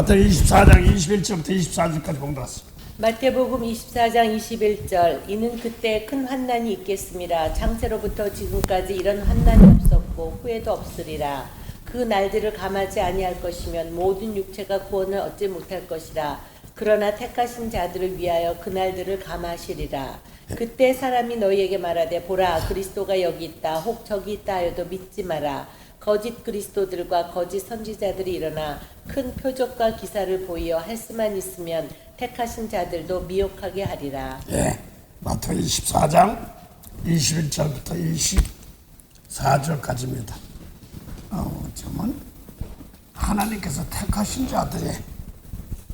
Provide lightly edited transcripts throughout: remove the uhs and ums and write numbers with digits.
마태복음 24장 21절부터 24절까지 공부하겠습니다. 마태복음 24장 21절 이는 그때 큰 환난이 있겠습니다. 창세로부터 지금까지 이런 환난이 없었고 후에도 없으리라. 그 날들을 감하지 아니할 것이면 모든 육체가 구원을 얻지 못할 것이라. 그러나 택하신 자들을 위하여 그 날들을 감하시리라. 그때 사람이 너희에게 말하되 보라 그리스도가 여기 있다 혹 저기 있다 하여도 믿지 마라. 거짓 그리스도들과 거짓 선지자들이 일어나 큰 표적과 기사를 보이어 할 수만 있으면 택하신 자들도 미혹하게 하리라. 예, 마태복음 24장 21절부터 24절까지입니다. 지금은 하나님께서 택하신 자들의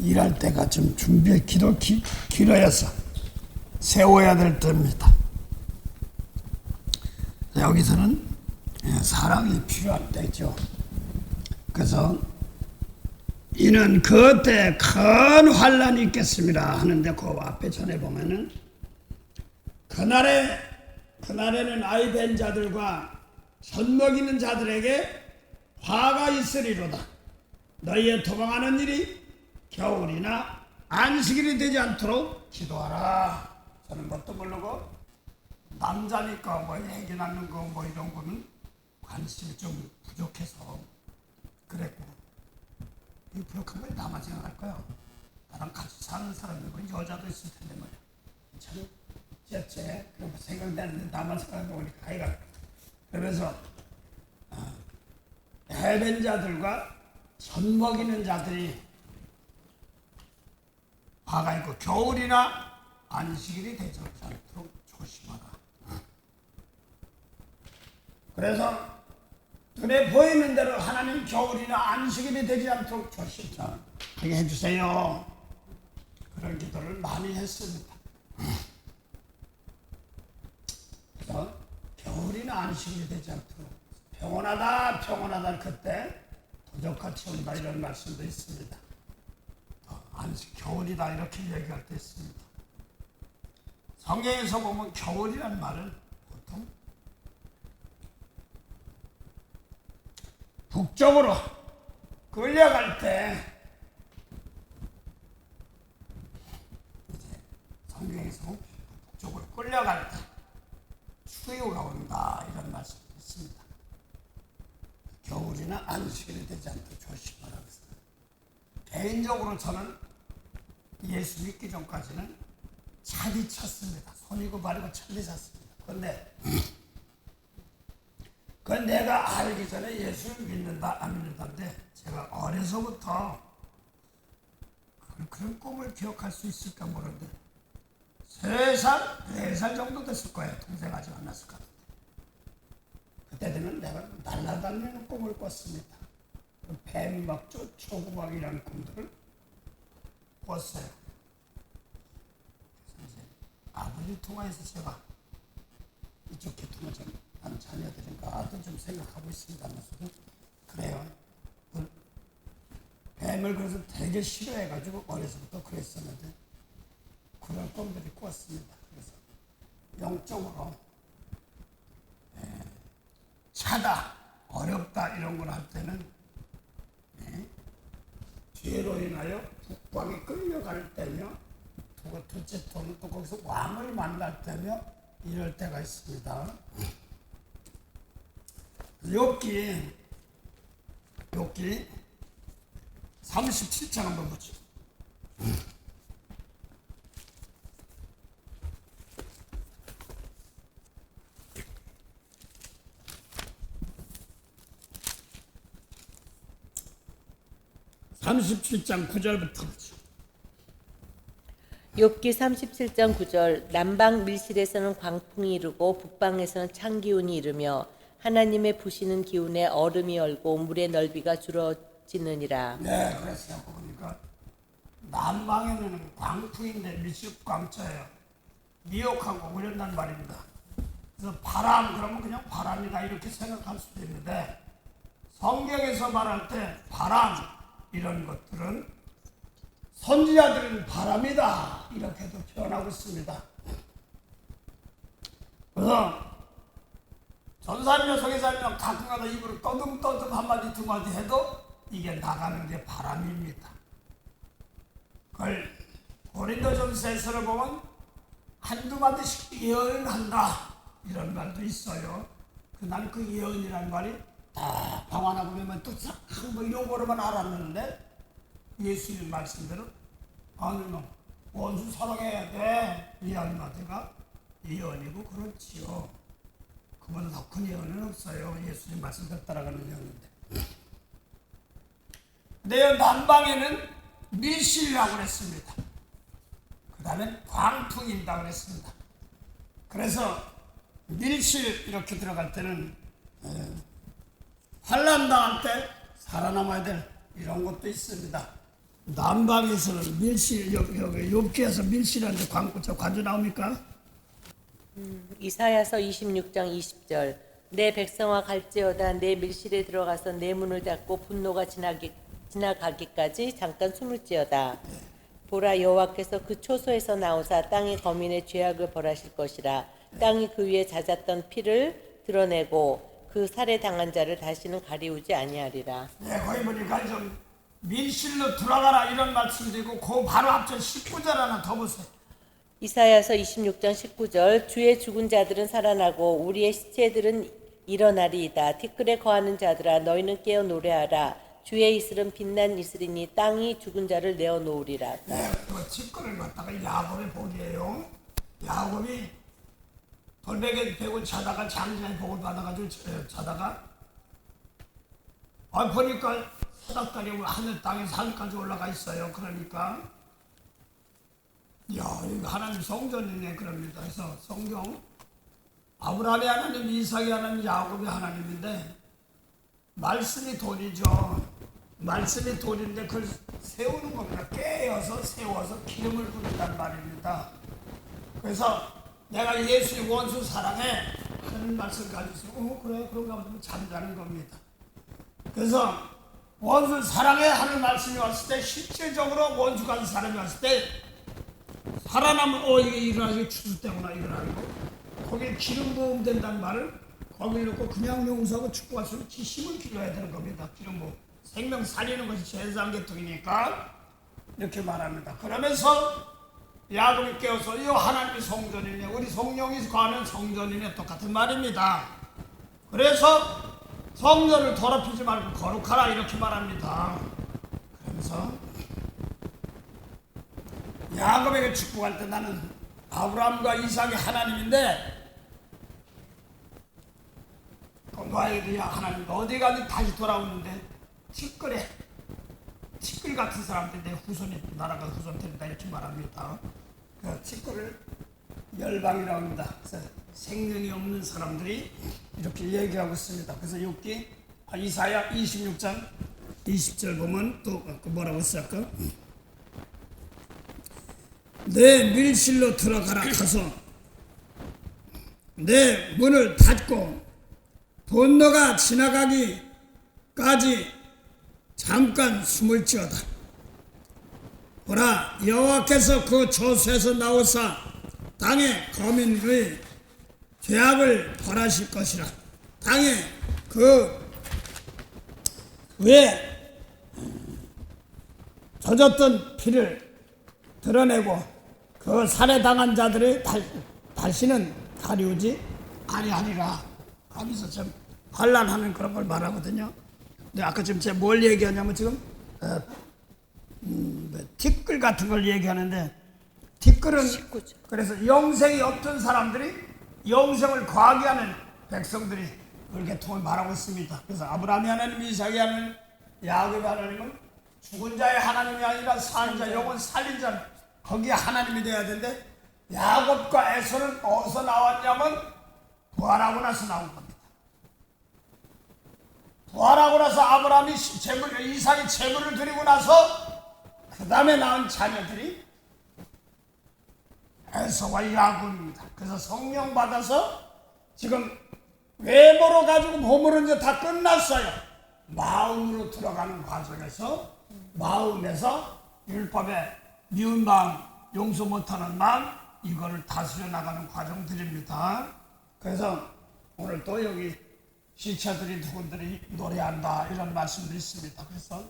일할 때가 좀 준비의 길어야서 세워야 될 때입니다. 여기서는 사랑이 필요한 때죠. 그래서 이는 그때 큰 환란이 있겠습니다 하는데 그 앞에 전에 보면은 그날에는 아이 된 자들과 젖 먹이는 자들에게 화가 있으리로다. 너희의 도망하는 일이 겨울이나 안식일이 되지 않도록 기도하라. 저는 것도 모르고 남자니까 뭐 얘기 나누는 거 뭐 이런 거는 관심이 좀 부족해서 그랬고, 이 부족한 걸 나만 생각할 거야. 나랑 같이 사는 사람이고 여자도 있을 텐데 말이야. 참 쟤 그런 거 생각나는데 나만 생각하고 보니까 하여간 그러면서 해변 자들과 젖 먹이는 자들이 화가 있고 겨울이나 안식일이 되지 않도록 조심하라. 그래서 눈에 보이는 대로 하나님 겨울이나 안식일이 되지 않도록 조심하게 해주세요. 그런 기도를 많이 했습니다. 그래서 겨울이나 안식일이 되지 않도록 평온하다 그때 도적같이 온다 이런 말씀도 있습니다. 겨울이다 이렇게 얘기할 때 있습니다. 성경에서 보면 겨울이라는 말은 보통 북쪽으로 끌려갈 때 성경에서 북쪽으로 끌려갈 때 추위가 온다 이런 말씀이 있습니다. 겨울이나 안식일이 되지 않도록 조심하라고 했습니다. 개인적으로 저는 예수 믿기 전까지는 차디 쳤습니다. 손이고 발이고 차디 쳤습니다. 그건 내가 알기 전에 예수를 믿는다 안 믿는다인데 제가 어려서부터 그런 꿈을 기억할 수 있을까 모르는데 3살, 4살 정도 됐을 거예요. 동생 아직 안 났을 것 같은데 그때 되면 내가 날아다니는 꿈을 꿨습니다. 뱀이 막 쫓아오고 막 이런 꿈들을 꿨어요. 그래서 이제 아버지 통화해서 제가 이쪽 계통을 좀 하는 자녀들인가 아들 좀 생각하고 있습니다 하면서도 그래요. 뱀을 그래서 되게 싫어해가지고 어려서부터 그랬었는데 그런 꿈들이 꿨습니다. 그래서 영적으로 차다, 어렵다 이런 걸 할 때는 죄로 인하여 북방에 끌려갈 때며 둘째 또 거기서 왕을 만날 때며 이럴 때가 있습니다. 욥기 37장 한번 보죠. (37장 9절부터) 욥기 37장 9절 남방 밀실에서는 광풍이 이르고 북방에서는 찬 기운이 이르며 하나님의 부시는 기운에 얼음이 얼고 물의 넓이가 줄어지느니라. 네, 그래서 보니까 남방에는 광풍인데 밀실 광자예요. 미혹하고 그런단 말입니다. 그래서 바람 그러면 그냥 바람이다 이렇게 생각할 수도 있는데 성경에서 말할 때 바람 이런 것들은 선지자들은 바람이다 이렇게도 표현하고 있습니다. 그래서 전사님이나 서기사님이나 가끔가다 입으로 떠듬떠듬 한마디 두마디 해도 이게 나가는 게 바람입니다. 고린도전서에서를 보면 한두 마디씩 예언한다 이런 말도 있어요. 난 그 예언이란 말이 다 방언하고 보면 또 한번 용어로만 알았는데 예수님 말씀대로 아니 뭐 원수 사랑해야 돼 이 한마디가 예언이고 그렇지요. 그보다 더 큰 예언은 없어요. 예수님 말씀대로 따라가는 예언인데. 내 남방에는 밀실이라고 그랬습니다. 그 다음에 광풍인다고 그랬습니다. 그래서 밀실 이렇게 들어갈 때는 환난 당할 때 살아남아야 될 이런 것도 있습니다. 남방에서는 밀실 여기 욥기에서 밀실한테 관주 나옵니까? 이사야서 26장 20절 내 백성아 갈지어다 내 밀실에 들어가서 내 문을 닫고 분노가 지나가기까지 잠깐 숨을지어다. 보라 여호와께서 그 초소에서 나오사 땅의 거민의 죄악을 벌하실 것이라. 땅이 그 위에 잦았던 피를 드러내고 그 살해 당한 자를 다시는 가리우지 아니하리라. 네, 거기 보니까 좀 밀실로 들어가라 이런 말씀도 있고 그 바로 앞전 19절 하나 더 보세요. 이사야서 26장 19절 주의 죽은 자들은 살아나고 우리의 시체들은 일어나리이다. 티끌에 거하는 자들아 너희는 깨어 노래하라. 주의 이슬은 빛난 이슬이니 땅이 죽은 자를 내어 놓으리라. 네, 그 티끌을 갖다가 야곱의 복이에요. 야곱이 돌베개 베고 자다가 장자의 복을 받아가지고 자다가 보니까 사닥다리 하늘 땅에 산까지 올라가 있어요. 그러니까 이거 하나님 성전이네 그럽니다. 그래서 성경 아브라함의 하나님, 이삭의 하나님, 야곱의 하나님인데 말씀이 돌이죠. 말씀이 돌인데 그걸 세우는 겁니다. 깨어서 세워서 기름을 부른다는 말입니다. 그래서 내가 예수의 원수 사랑해 하는 말씀 가지고 그래 그런가 보면 잠자는 겁니다. 그래서 원수 사랑해 하는 말씀이 왔을 때 실제적으로 원수가 한 사람이 왔을 때 살아남은 이게 일어나기 추수되구나 일어나고 거기에 기름 부음 된다는 말을 거기에 놓고 그냥 용서하고 축구할 수 있는 힘을 기려야 되는 겁니다. 기름 부음 생명 살리는 것이 제사계통이니까 이렇게 말합니다. 그러면서 야곱이 깨어서 이 하나님이 성전이네 우리 성령이 거하는 성전이네 똑같은 말입니다. 그래서 성전을 더럽히지 말고 거룩하라 이렇게 말합니다. 그러면서 야곱에게 축복할 때 나는 아브라함과 이삭의 하나님인데 너에게 하나님 어디 가든 다시 돌아오는데 티끌 같은 사람들 내 후손이 나라가 후손 된다 이렇게 말합니다. 그 티끌을 열방이라고 합니다. 그래서 생명이 없는 사람들이 이렇게 얘기하고 있습니다. 그래서 이사야 26장 20절 보면 또 뭐라고 했어요? 내 밀실로 들어가라 가서 내 문을 닫고 분노가 지나가기까지 잠깐 숨을지어다. 보라 여호와께서 그 조수에서 나오사 땅의 거민의 죄악을 벌하실 것이라. 땅에 그 위에 젖었던 피를 드러내고 그 살해당한 자들이 다시는 가리우지 아니하리라 하면서 좀 환난하는 그런 걸 말하거든요. 근데 아까 지금 제가 뭘 얘기하냐면 지금 티끌 같은 걸 얘기하는데 티끌은 그래서 영생이 없던 사람들이 영생을 과하게 하는 백성들이 그렇게 통을 말하고 있습니다. 그래서 아브라함이 하나님, 이삭이 하나님, 야곱의 하나님은 죽은 자의 하나님이 아니라 산 자, 영혼 살린 자 거기에 하나님이 돼야 되는데 야곱과 에서는 어디서 나왔냐면 부활하고 나서 나온 겁니다. 부활하고 나서 아브라함이 이삭이 제물을 드리고 나서 그 다음에 낳은 자녀들이 에서와 야곱입니다. 그래서 성령 받아서 지금 외모로 가지고 몸으로 이제 다 끝났어요. 마음으로 들어가는 과정에서 마음에서 율법의 미운 마음, 용서 못하는 마음 이거를 다스려 나가는 과정들입니다. 그래서 오늘 또 여기 시체들이 누군들이 노래한다 이런 말씀도 있습니다. 그래서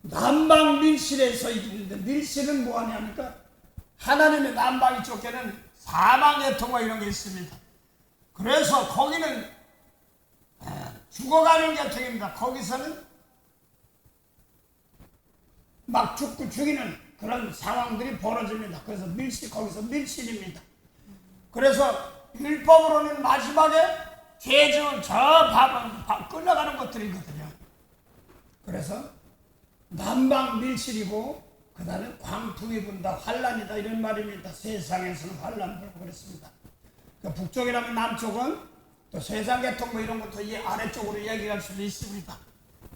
남방 밀실에 서 있는데, 밀실은 뭐하냐니까 하나님의 남방 이쪽에는 사방계통과 이런 게 있습니다. 그래서 거기는 죽어가는 계통입니다. 거기서는 막 죽고 죽이는 그런 상황들이 벌어집니다. 그래서 거기서 밀실입니다. 그래서 율법으로는 마지막에 죄 지은 저 끌려가는 것들이거든요. 그래서 남방 밀실이고, 그 다음에 광풍이 분다, 환란이다, 이런 말입니다. 세상에서는 환란 불고 그랬습니다. 그러니까 북쪽이라면 남쪽은 또 세상계통 뭐 이런 것도 이 아래쪽으로 얘기할 수도 있습니다.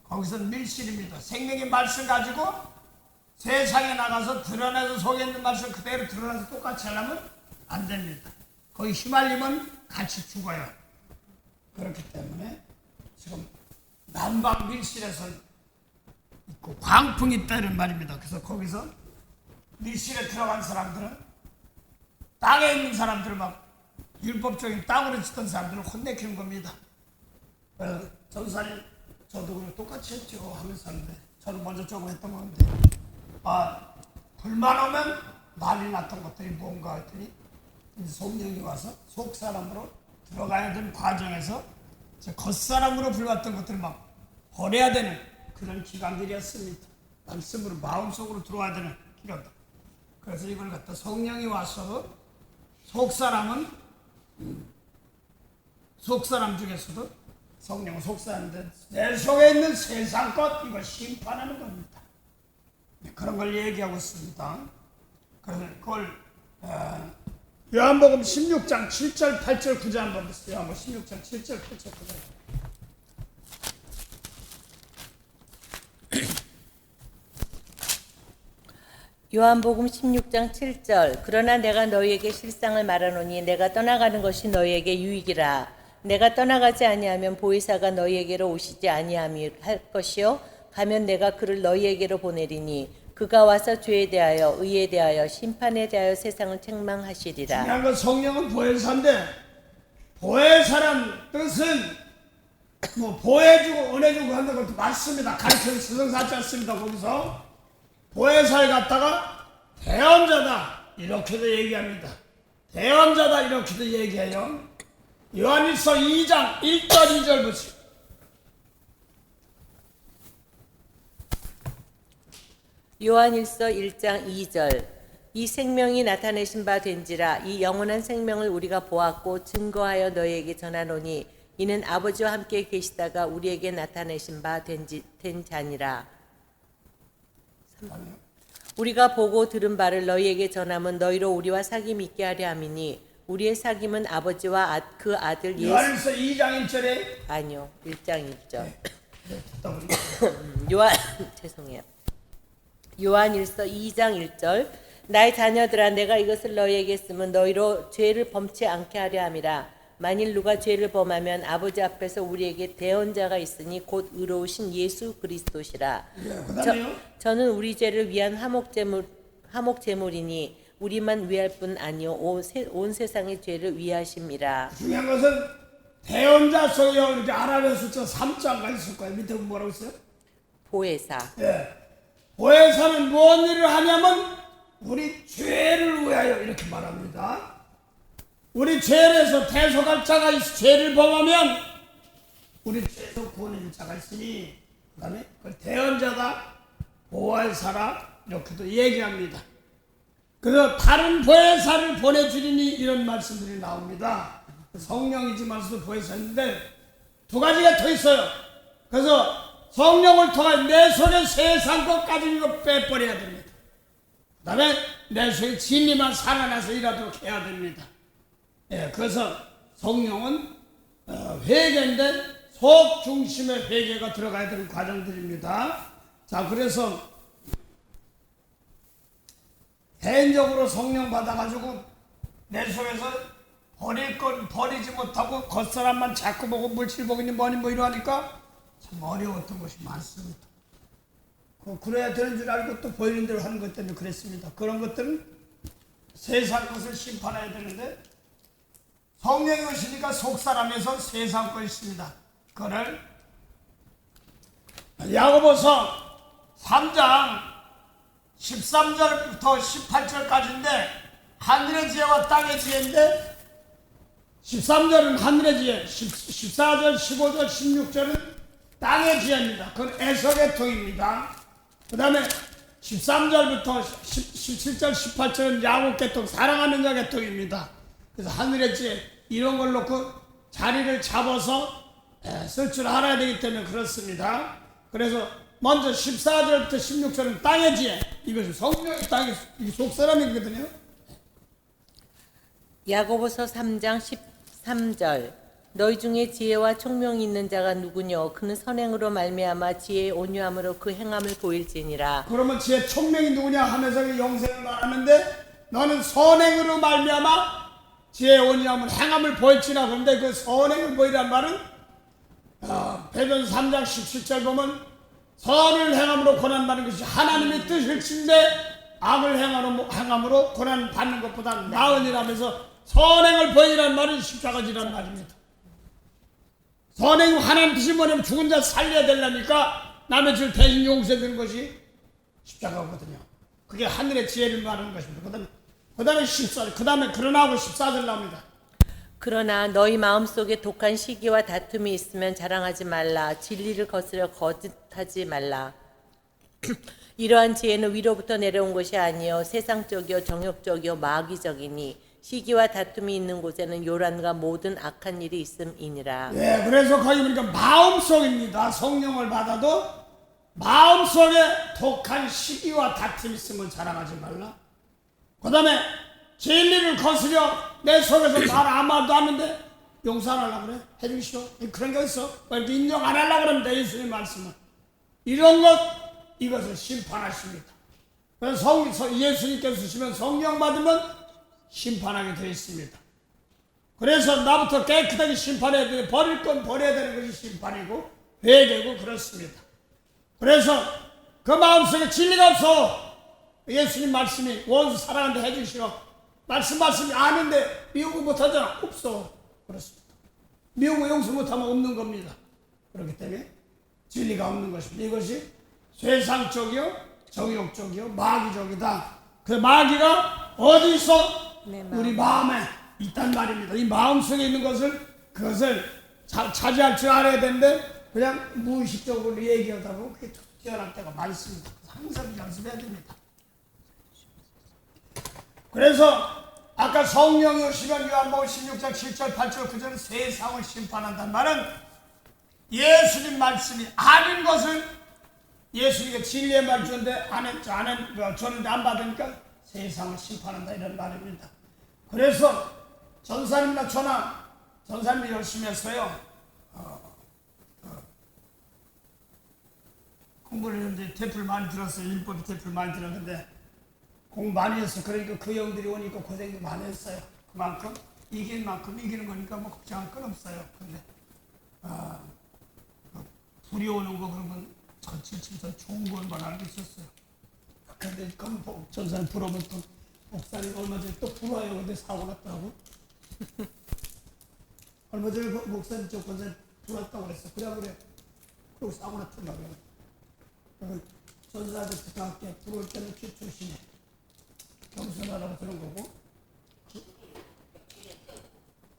거기서는 밀실입니다. 생명의 말씀 가지고 세상에 나가서 드러내서 속에 있는 말씀 그대로 드러나서 똑같이 하려면 안 됩니다. 거기 휘말리면 같이 죽어요. 그렇기 때문에 지금 남방 밀실에서 있고 광풍이 있다 이런 말입니다. 그래서 거기서 밀실에 들어간 사람들은, 땅에 있는 사람들은 막 율법적인 땅으로 짓던 사람들을 혼내키는 겁니다. 그래서 전사님 저도 그냥 똑같이 했죠 하면서 하는데, 저는 먼저 저거 했던 건데, 불만 오면 난리 났던 것들이 뭔가 했더니 성령이 와서 속 사람으로 들어가야 되는 과정에서 겉사람으로 불렀던 것들을 막 버려야 되는 그런 기간들이었습니다. 말씀으로 마음속으로 들어와야 되는 기간들. 그래서 이걸 갖다 성령이 와서 속사람은 속사람 중에서도 성령은 속사람인데 내 속에 있는 세상 것 이걸 심판하는 겁니다. 그런 걸 얘기하고 있습니다. 그래서 그걸 요한복음 16장 7절 8절 9절 한번 보세요. 요한복음 16장 7절 8절 9절. 요한복음 16장 7절. 그러나 내가 너희에게 실상을 말하노니 내가 떠나가는 것이 너희에게 유익이라. 내가 떠나가지 아니하면 보혜사가 너희에게로 오시지 아니할 것이요 가면 내가 그를 너희에게로 보내리니 그가 와서 죄에 대하여 의에 대하여 심판에 대하여 세상을 책망하시리라. 중요한 건 성령은 보혜사인데, 보혜사란 뜻은 뭐 보혜주고 은혜주고 하는 것도 맞습니다. 가르쳐서 스승사지 않습니다. 거기서 보혜사를 갖다가 대언자다 이렇게도 얘기합니다. 대언자다 이렇게도 얘기해요. 요한일서 2장 1절 2절 보세요. 요한일서 1장 2절. 이 생명이 나타내신 바 된지라. 이 영원한 생명을 우리가 보았고 증거하여 너희에게 전하노니 이는 아버지와 함께 계시다가 우리에게 나타내신 바 된 자니라. 우리가 보고 들은 바를 너희에게 전함은 너희로 우리와 사귐 있게 하려 함이니 우리의 사귐은 아버지와 그 아들 예수. 요한일서 2장 1절에 아니요, 1장 1절. 죄송해요. 요한일서 2장 1절. 나의 자녀들아, 내가 이것을 너희에게 쓰면 너희로 죄를 범치 않게 하려 함이라. 만일 누가 죄를 범하면 아버지 앞에서 우리에게 대언자가 있으니 곧 의로우신 예수 그리스도시라. 그다음에요. 저는 우리 죄를 위한 화목 제물이니 우리만 위할 뿐 아니요 온 세상의 죄를 위하심이라. 중요한 것은 대언자 속에 이렇게 아랍의 숫자 3자가 있을 거예요. 밑에 뭐라고 있어요? 보혜사. 예. 보혜사는 무슨 일을 하냐면 우리 죄를 위하여 이렇게 말합니다. 우리 죄에서 대속할 자가 있어. 죄를 범하면 우리 죄에서 구원할 자가 있으니, 그 다음에 대언자다, 보혜사라 이렇게도 얘기합니다. 그래서 다른 보혜사를 보내주리니 이런 말씀들이 나옵니다. 성령이지만서도 보혜사인데 두 가지가 더 있어요. 그래서 성령을 통해 내 속에 세상 것까지 이거 빼버려야 됩니다. 그 다음에 내 속에 진리만 살아나서 일하도록 해야 됩니다. 예, 그래서 성령은 회개인데 속 중심의 회개가 들어가야 되는 과정들입니다. 자, 그래서 개인적으로 성령 받아가지고 내 속에서 버릴 건 버리지 못하고 겉사람만 자꾸 보고 물질 보고 있는 뭐니 뭐 이러니까 참 어려웠던 것이 많습니다. 그래야 되는 줄 알고 또 보이는 대로 하는 것 때문에 그랬습니다. 그런 것들은 세상 것을 심판해야 되는데 성령이 오시니까 속사람에서 세상 거 있습니다. 그거를 야고보서 3장 13절부터 18절까지인데 하늘의 지혜와 땅의 지혜인데 13절은 하늘의 지혜, 14절, 15절, 16절은 땅의 지혜입니다. 그건 에서계통입니다. 그 다음에 13절부터 17절, 18절은 야곱계통, 사랑하는 자 계통입니다. 그래서 하늘의 지혜 이런 걸 놓고 자리를 잡아서 쓸 줄 알아야 되기 때문에 그렇습니다. 그래서 먼저 14절부터 16절은 땅의 지혜, 이것은 성령의 땅의 속사람이거든요. 야고보서 3장 13절 너희 중에 지혜와 총명이 있는 자가 누구뇨 그는 선행으로 말미암아 지혜의 온유함으로 그 행함을 보일지니라. 그러면 지혜 총명이 누구냐 하면서 영생을 말하는데 너는 선행으로 말미암아 지혜의 온유함을 행함을 보일지나. 그런데 그 선행을 보이란 말은 베드로 3장 17절 보면 선을 행함으로 고난받는 것이 하나님의 뜻일진데 악을 행함으로 고난받는 것보다 나으니라면서 선행을 보이란 말은 십자가지란 말입니다. 선행 하나님 뜻이 뭐냐면 죽은 자 살려야 되려니까 남의 죄를 대신 용서해 주는 것이 십자가거든요. 그게 하늘의 지혜를 말하는 것입니다. 그 다음에 14절, 그 다음에 그러나하고 14절 나옵니다. 그러나 너희 마음속에 독한 시기와 다툼이 있으면 자랑하지 말라. 진리를 거스려 거짓하지 말라. 이러한 지혜는 위로부터 내려온 것이 아니요 세상적이요 정욕적이요 마귀적이니 시기와 다툼이 있는 곳에는 요란과 모든 악한 일이 있음이니라. 예, 그래서 거기 보니까 마음속입니다. 성령을 받아도 마음속에 독한 시기와 다툼이 있으면 자랑하지 말라. 그 다음에 진리를 거스려 내 속에서 말 아무도 하는데 용서 안 하려고 그래? 해주시오. 그런 게 있어. 이렇게 인정 안 하려고 그럽니다. 예수님 말씀은. 이런 것, 이것을 심판하십니다. 그래서 예수님께서 주시면 성령 받으면 심판하게 되어 있습니다. 그래서 나부터 깨끗하게 심판해야 되고 버릴 건 버려야 되는 것이 심판이고 회개고 그렇습니다. 그래서 그 마음속에 진리가 없어. 예수님 말씀이 원수 사랑한다 해주시오. 말씀이 아는데 미우고 못하잖아. 없어. 그렇습니다. 미우고 용서 못하면 없는 겁니다. 그렇기 때문에 진리가 없는 것입니다. 이것이 세상적이요 정욕적이요 마귀적이다. 그 마귀가 어디 있어? 우리 마음에 있단 말입니다. 이 마음속에 있는 그것을 차지할 줄 알아야 되는데 그냥 무의식적으로 얘기하다 보면 그게 툭 튀어나올 때가 많습니다. 항상 연습해야 됩니다. 그래서 아까 성령이 오시면 요한복음 16장 7절 8절 9절은 세상을 심판한다는 말은 예수님 말씀이 아닌 것을 예수님이 진리의 말 주는데 줬는데 안 받으니까 세상을 심판한다 이런 말입니다. 그래서 전사님이나 저나 전사님이 열심히 했어요. 공부를 했는데 대표를 많이 들었어요. 율법의 대표를 많이 들었는데 공부 많이 했어. 그러니까 그 형들이 오니까 고생도 많이 했어요. 그만큼 이길 만큼 이기는 거니까 뭐 걱정할 건 없어요. 근데 불이 오는 거 그러면 전치치면서 좋은 것만 알고 있었어요. 근데 전사님 불어면 또 목사님 얼마 전에 또 불어요. 근데 사고 났다고. 얼마 전에 목사님 저 권사님 불었다고 그랬어. 그래. 그리고 사고 났더라고요. 전사한테 부탁할게. 불을 때는 조심해. 겸손하라고 그런 거고.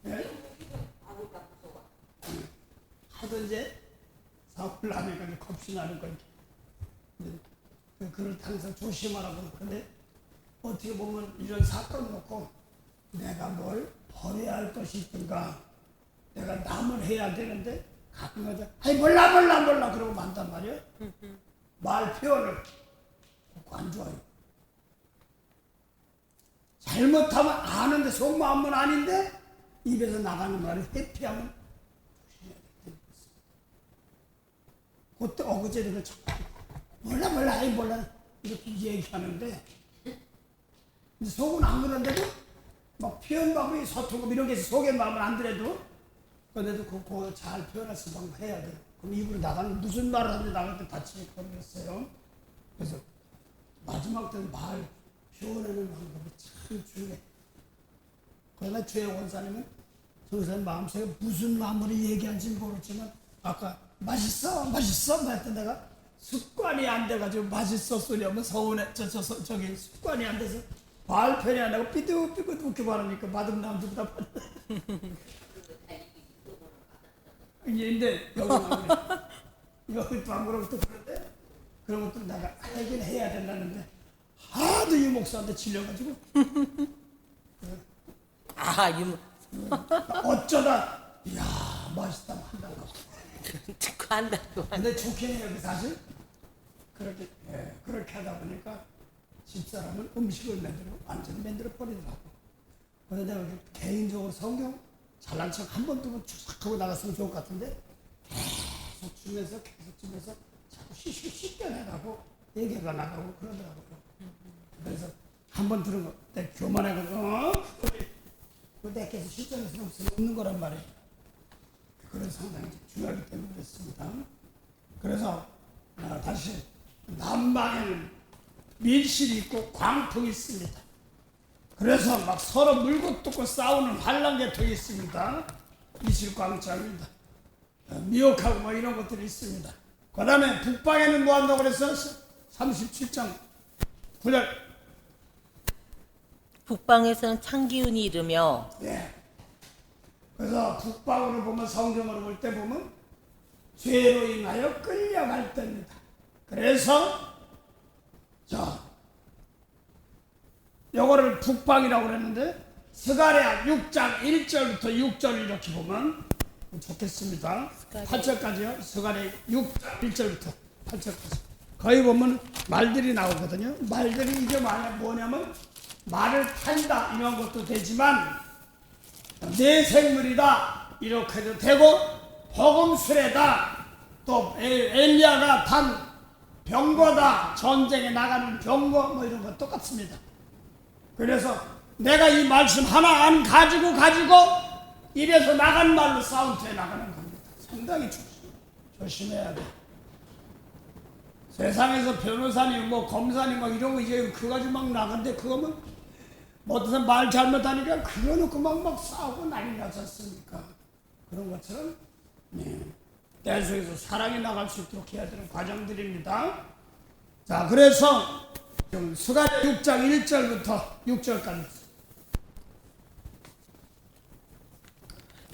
네? 하도 이제 사고를 하니까 겁이 나는 거지. 그걸 항상 조심하라고. 근데 어떻게 보면 이런 사건을 놓고 내가 뭘 버려야 할 것이 있든가 내가 남을 해야 되는데 가끔 가다 아이 몰라 그러고 만단 말이야. 말 표현을 안 좋아요. 잘못하면 아는데 속마음은 아닌데 입에서 나가는 말을 회피하면 조심해야 되는 것입니다. 그때 어거제도 몰라 이렇게 얘기하는데 속은 안 그런데도 막 표현 방법이 서투고 이런 게 있어. 속의 마음을 안 들어도 그런데도 그거 잘 표현할 수 있는 해야 돼요. 그럼 입으로 나가는 무슨 말을 하는지 나갈 때 다치니까 그랬어요. 그래서 마지막 때는 말 표현하는 방법이 참 중요해. 그러나 주의 원사님은 성사님 마음속에 무슨 마음으로 얘기하는지 모르지만 아까 맛있어 했던 내가 습관이 안 돼가지고 맛있었으려면 서운해 저기 습관이 안 돼서 발편이 안 나고 삐뚤삐뚤 웃겨 바르니까 맛은 남들보다 이제 여기 방구로부터 그런데 그런 것도 내가 하긴 해야 된다는데 하도 이 목사한테 질려가지고 아, 유무. 어쩌다 이야 맛있다 한다고 듣고 한다고. 근데 좋긴 해요 사실 그렇게 하다 보니까 집사람은 음식을 완전히 만들어 버리더라고. 그런데 내가 개인적으로 성경 잘난 척 한 번 두 번 쭉 하고 나갔으면 좋을 것 같은데 계속 주면서 자꾸 쉽게 나가고 얘기가 나가고 그러더라고요. 그래서 한 번 들은 거 내가 교만해가지고 내께서 실전에서는 없는 거란 말이에요. 그런 상당히 중요하기 때문에 그렇습니다. 그래서 다시 남방에는 밀실이 있고 광풍이 있습니다. 그래서 막 서로 물고 뜯고 싸우는 환란계통이 있습니다. 이실광장입니다. 미혹하고 뭐 이런 것들이 있습니다. 그 다음에 북방에는 뭐 한다고 그랬어? 37장 9절. 북방에서는 창기운이 이르며. 예. 그래서 북방으로 보면 성경으로 볼 때 보면 죄로 인하여 끌려갈 때입니다. 그래서 요거를 북방이라고 그랬는데 스가랴 6장 1절부터 6절 이렇게 보면 좋겠습니다. 8절까지요. 스가랴 6장 1절부터 8절까지. 거기 보면 말들이 나오거든요. 말들이 이게 뭐냐면 말을 탄다 이런 것도 되지만 내 생물이다 이렇게도 되고 복음수레다 또 엘리야가 탄 병거다 전쟁에 나가는 병거 뭐 이런 거 똑같습니다. 그래서 내가 이 말씀 하나 안 가지고 입에서 나간 말로 사운드에 나가는 겁니다. 상당히 조심해야 돼. 세상에서 변호사님 뭐 검사님 막 이런 거 이제 그거 가지고 막 나간데 그거면 뭐 어떤 사람 말 잘못하니까 그거 놓고 막 싸우고 난리 났었으니까 그런 것처럼 때 속에서 사랑이 나갈 수 있도록 해야 되는 과정들입니다. 자, 그래서 스가랴 6장 1절부터 6절까지.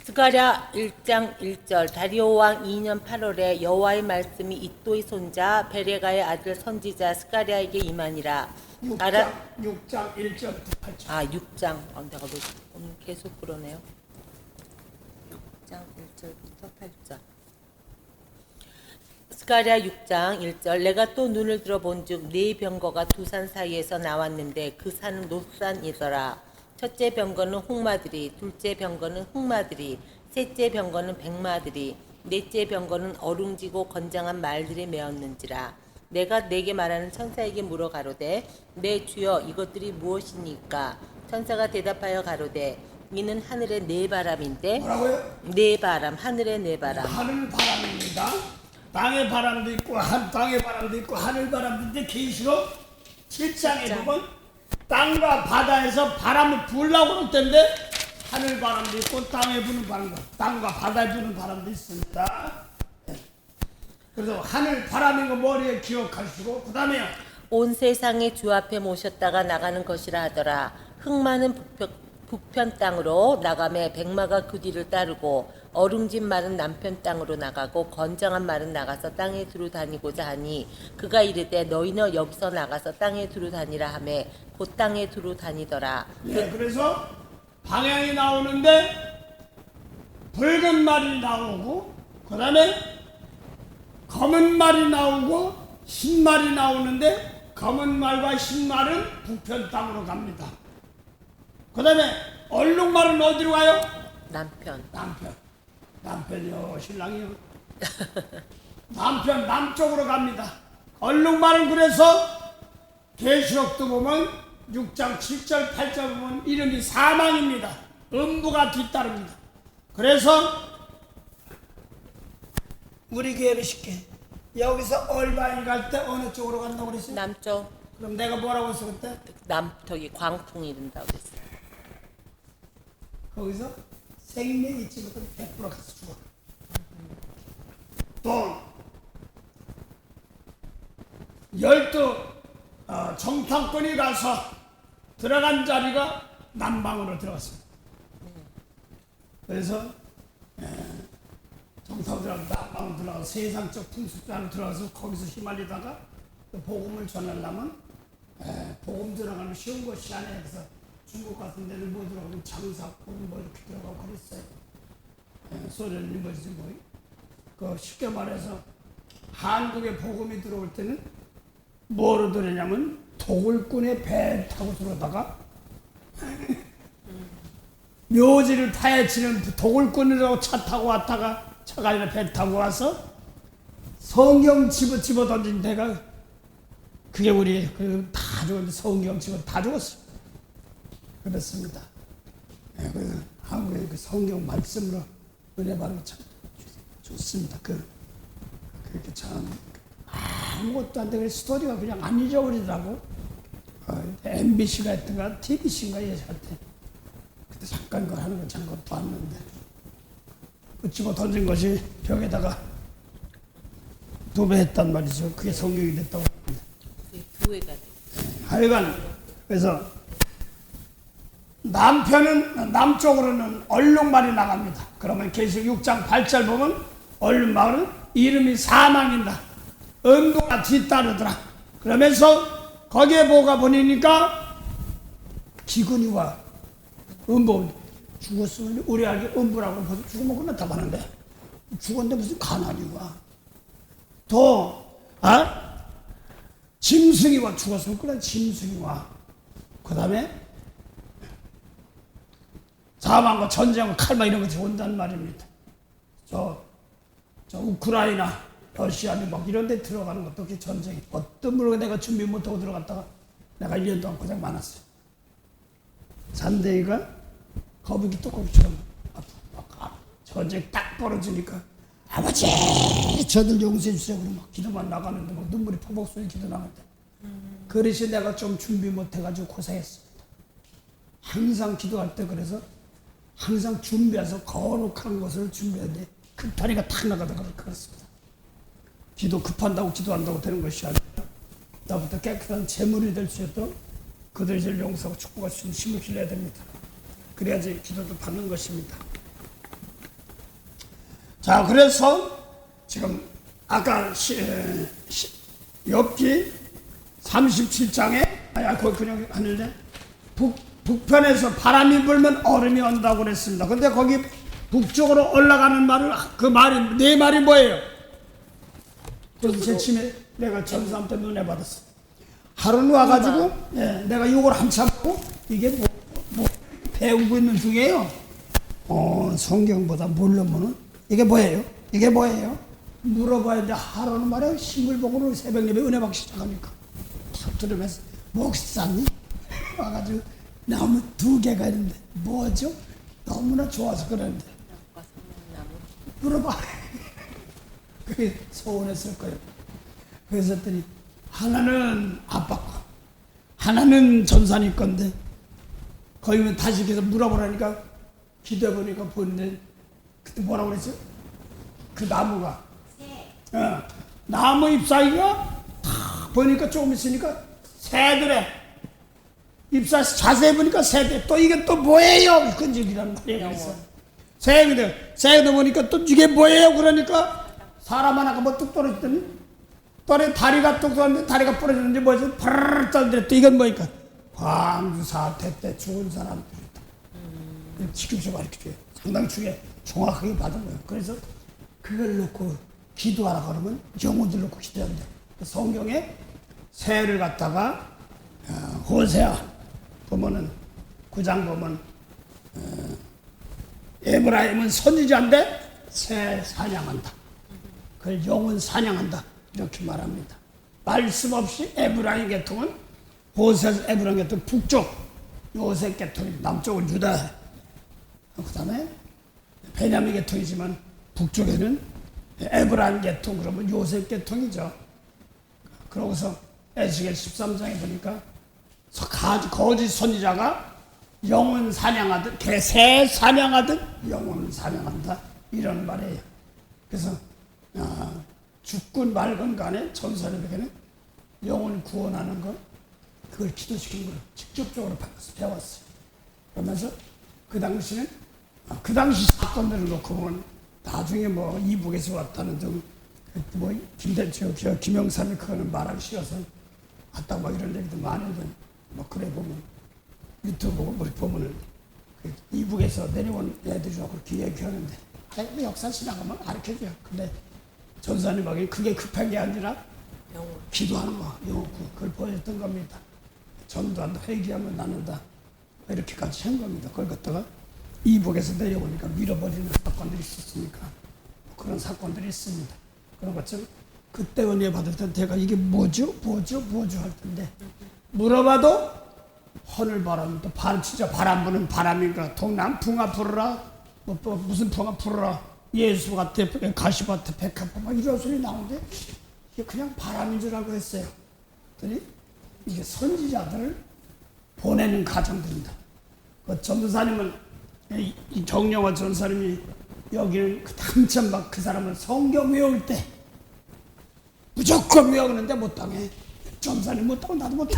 스가랴 1장 1절. 다리오 왕 2년 8월에 여호와의 말씀이 이또의 손자 베레가의 아들 선지자 스가랴에게 임하니라. 6장 1절부터 8절. 아, 6장. 내가 오늘 계속 그러네요. 6장 1절부터 8절. 스가랴 6장 1절. 내가 또 눈을 들어본즉 네 병거가 두 산 사이에서 나왔는데 그 산은 노산이더라. 첫째 병거는 홍마들이, 둘째 병거는 흑마들이, 셋째 병거는 백마들이, 넷째 병거는 어룽지고 건장한 말들이 메었는지라. 내가 내게 말하는 천사에게 물어 가로되 내 주여 이것들이 무엇이니까? 천사가 대답하여 가로되 이는 하늘의 네 바람인데. 뭐라고요? 네 바람, 하늘의 네 바람. 하늘 바람입니다. 땅의 바람도 있고 땅의 바람도 있고 하늘 바람도 있는데 계시록 7장에 보면 땅과 바다에서 바람을 불라고 그럴 텐데 하늘 바람도 있고 땅에 부는 바람도 땅과 바다에 부는 바람도 있습니다. 그래서 하늘 바람인 거 머리에 기억하시고 그 다음에 온 세상의 주 앞에 모셨다가 나가는 것이라 하더라. 흑마는 북편 땅으로 나가매 백마가 그 뒤를 따르고 어룽진 말은 남편 땅으로 나가고 건장한 말은 나가서 땅에 두루 다니고자 하니 그가 이르되 너희는 여기서 나가서 땅에 두루 다니라 하매 곧 땅에 두루 다니더라. 그래서 방향이 나오는데 붉은 말이 나오고 그 다음에 검은 말이 나오고 흰 말이 나오는데 검은 말과 흰 말은 북편 땅으로 갑니다. 그 다음에 얼룩말은 어디로 가요? 남편이요 신랑이요. 남편 남쪽으로 갑니다. 얼룩말은 그래서 계시록도 보면 6장 7절 8절 보면 이름이 사망입니다. 음부가 뒤따릅니다. 그래서 우리 교회를 쉽게 여기서 얼바인 갈 때 어느 쪽으로 간다고 그랬어요? 남쪽. 그럼 내가 뭐라고 했어 그때? 저기 광풍이 이른다고 그랬어요. 거기서 생명이 있지 못하면 100% 가서 죽어. 또 열두 정탐꾼이 가서 들어간 자리가 남방으로 들어갔습니다. 그래서 정탐꾼이 남방으로 들어가서 세상적 풍습자로 들어가서 거기서 휘말리다가 복음을 전하려면 복음 들어가는 쉬운 것이 아니라 그래서 중국 같은 데는 뭐 들어가면 장사꾼 뭐 이렇게 들어가고 그랬어요. 소련이 뭐지 뭐. 그 쉽게 말해서 한국에 복음이 들어올 때는 뭐로 들어냐면 도굴꾼의 배 타고 들어오다가 묘지를 파헤치는 도굴꾼이라고 차 타고 왔다가 차가 아니라 배 타고 와서 성경 집어 던진 데가 그게 우리 다 죽었는데 성경 집어 다 죽었어요. 그렇습니다. 그 한국의 그 성경 말씀으로 은혜 받는 참 좋습니다. 그렇게 참 아무것도 안 되고 스토리가 그냥 안 잊어버리더라고. MBC가 했던가 TBC인가 예전에 그때 잠깐 그 하는 거 잠깐 봤는데 집어 던진 것이 벽에다가 도배했단 말이죠. 그게 성경이 됐다고 합니다. 교회가 돼. 하여간 그래서 남쪽으로는 얼룩말이 나갑니다. 그러면 계시록 6장 8절 보면 얼룩말은 이름이 사망인다. 음부가 뒤따르더라. 그러면서 거기에 뭐가 보니까 기근이 와. 음부 죽었으면 우리 알기 음부라고 벌써 죽으면 끝났다 하는데 죽었는데 무슨 가난이 와. 또 짐승이 와. 죽었으면 끝났다. 짐승이 와. 그 다음에 사망과 전쟁과 칼막 이런 것이 온다는 말입니다. 저 우크라이나, 러시아, 막 이런 데 들어가는 것도 그게 전쟁이. 어떤 물건 내가 준비 못하고 들어갔다가 내가 1년 동안 고생 많았어요. 산대이가 거북이 뚜껑처럼 전쟁 딱 벌어지니까 아버지 저들 용서해 주세요. 그러고 막 기도만 나가는데 막 눈물이 펑펑 쏘여 기도 나가는데 그릇이 내가 좀 준비 못해가지고 고생했습니다. 항상 기도할 때 그래서 항상 준비해서 거룩한 것을 준비하는데 급하니까 탁 나가다가 그렇습니다. 기도 급한다고 기도한다고 되는 것이 아니라 나부터 깨끗한 재물이 될 수 있도록 그들이 제일 용서하고 축복할 수 있는 힘을 길러야 됩니다. 그래야지 기도도 받는 것입니다. 자, 그래서 지금 아까 욥기 37장에 거기 그냥 하는데 북편에서 바람이 불면 얼음이 온다고 그랬습니다. 근데 거기 북쪽으로 올라가는 말을 네 말이 뭐예요? 그래서 제침에 내가 전사한테 눈에 받았어. 하루는 와가지고 내가 이걸 한참 보고 이게 뭐 배우고 있는 중이에요. 성경보다 모르면은 이게 뭐예요? 이게 뭐예요? 물어봐야 돼. 하루는 말이야 싱글벙글로 새벽 예배 은혜받기 시작하니까 탁 들으면서 목사님 와가지고 나무 2개가 있는데 뭐죠? 너무나 좋아서 그러는데 물어봐. 그게 소원했을 거예요. 그래서 했더니 하나는 아빠 거, 하나는 전사님 건데 거기면 다시 계속 물어보라니까 기도해보니까 보는데 그때 뭐라고 그랬죠? 그 나무가 나무 잎사귀가 탁 보니까 조금 있으니까 새들의 잎사 자세히 보니까 새들 또 이게 또 뭐예요? 끈질기란 말이에요. 그래서 새들 보니까 또 이게 뭐예요? 그러니까 사람 하나가 뭐 뚝 떨어졌더니 떨에 다리가 뚝 떨어졌는데 다리가 부러졌는지 뭐지? 파르르 떨어졌더니 또 이건 뭐니까 광주 사태 때 죽은 사람들이다. 지금서 가르쳐줘요. 상당히 중에 정확하게 받은 거예요. 그래서 그걸 놓고 기도하라 그러면 영혼들 놓고 기도한대. 성경에 새를 갖다가 호세아 보면은 9장 보면 에브라임은 선지자인데 새 사냥한다. 그걸 영혼 사냥한다. 이렇게 말합니다. 말씀 없이 에브라임 계통은 호세아 에브라임 계통 북쪽 요셉 계통이 남쪽은 유다. 그 다음에 베냐민 계통이지만 북쪽에는 에브라임 계통 그러면 요셉 계통이죠. 그러고서 에스겔 13장에 보니까 거짓 선지자가 영혼 사냥하듯 새 사냥하듯 영혼을 사냥한다 이런 말이에요. 그래서 죽건 말건 간에 전설에게는 영혼 구원하는 거, 그걸 기도시키는 걸 직접적으로 배웠어요. 그러면서 그 당시는 그 당시 사건들을 놓고 보면 나중에 뭐 이북에서 왔다는 뭐 김영삼이 그거는 말하기 싫어서 왔다 막 이런 얘기도 많은데 뭐 그래 보면 유튜브 보면은 그 이북에서 내려온 애들이라고 그렇게 얘기하는데 뭐 역사 지나가면 가르쳐줘요. 근데 전사님에게 그게 급한 게 아니라 기도하는 거, 그걸 보여줬던 겁니다. 전도한다, 회개하면 나눈다 이렇게까지 한 겁니다. 그걸 갖다가 이북에서 내려오니까 밀어버리는 사건들이 있었으니까 그런 사건들이 있습니다. 그런 것처럼 그때 은혜 받을 때 제가 이게 뭐죠 할 텐데 물어봐도 하늘바람, 또 진짜 바람 부는 바람인가, 동남풍아 불어라, 뭐 무슨 풍아 불어라, 예수밭에 가시밭에 백합화 막 이런 소리 나오는데 이게 그냥 바람인 줄 알고 했어요. 그랬더니 이게 선지자들을 보내는 과정들입니다. 그 전도사님은 이 정영화 전사님이 여기는 한참 막 그 사람은 성경 외울 때 무조건 외우는데 못당해. 전사님 못하고 나도 못해.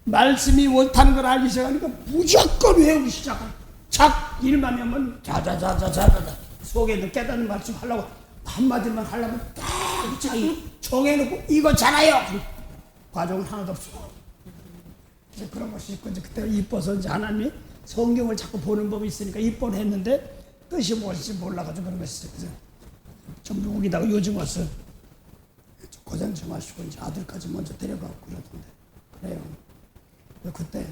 말씀이 옳다는 걸 알기 시작하니까 무조건 외우기 시작하고 착 일만 하면 자자자자자자 속에도 깨닫는 말씀 하려고 한마디만 하려면 딱 자기 정해놓고 이거잖아요. 과정은 하나도 없어. 이제 그런 것이 있고 이제 그때 이뻐서 이제 하나님이 성경을 자꾸 보는 법이 있으니까 이뻐는 했는데 뜻이 뭔지 몰라가지고 그런 것이 있어요. 좀 여기다가 요즘 와서 고생 좀 하시고 이제 아들까지 먼저 데려가고 그러던데 그래요. 그때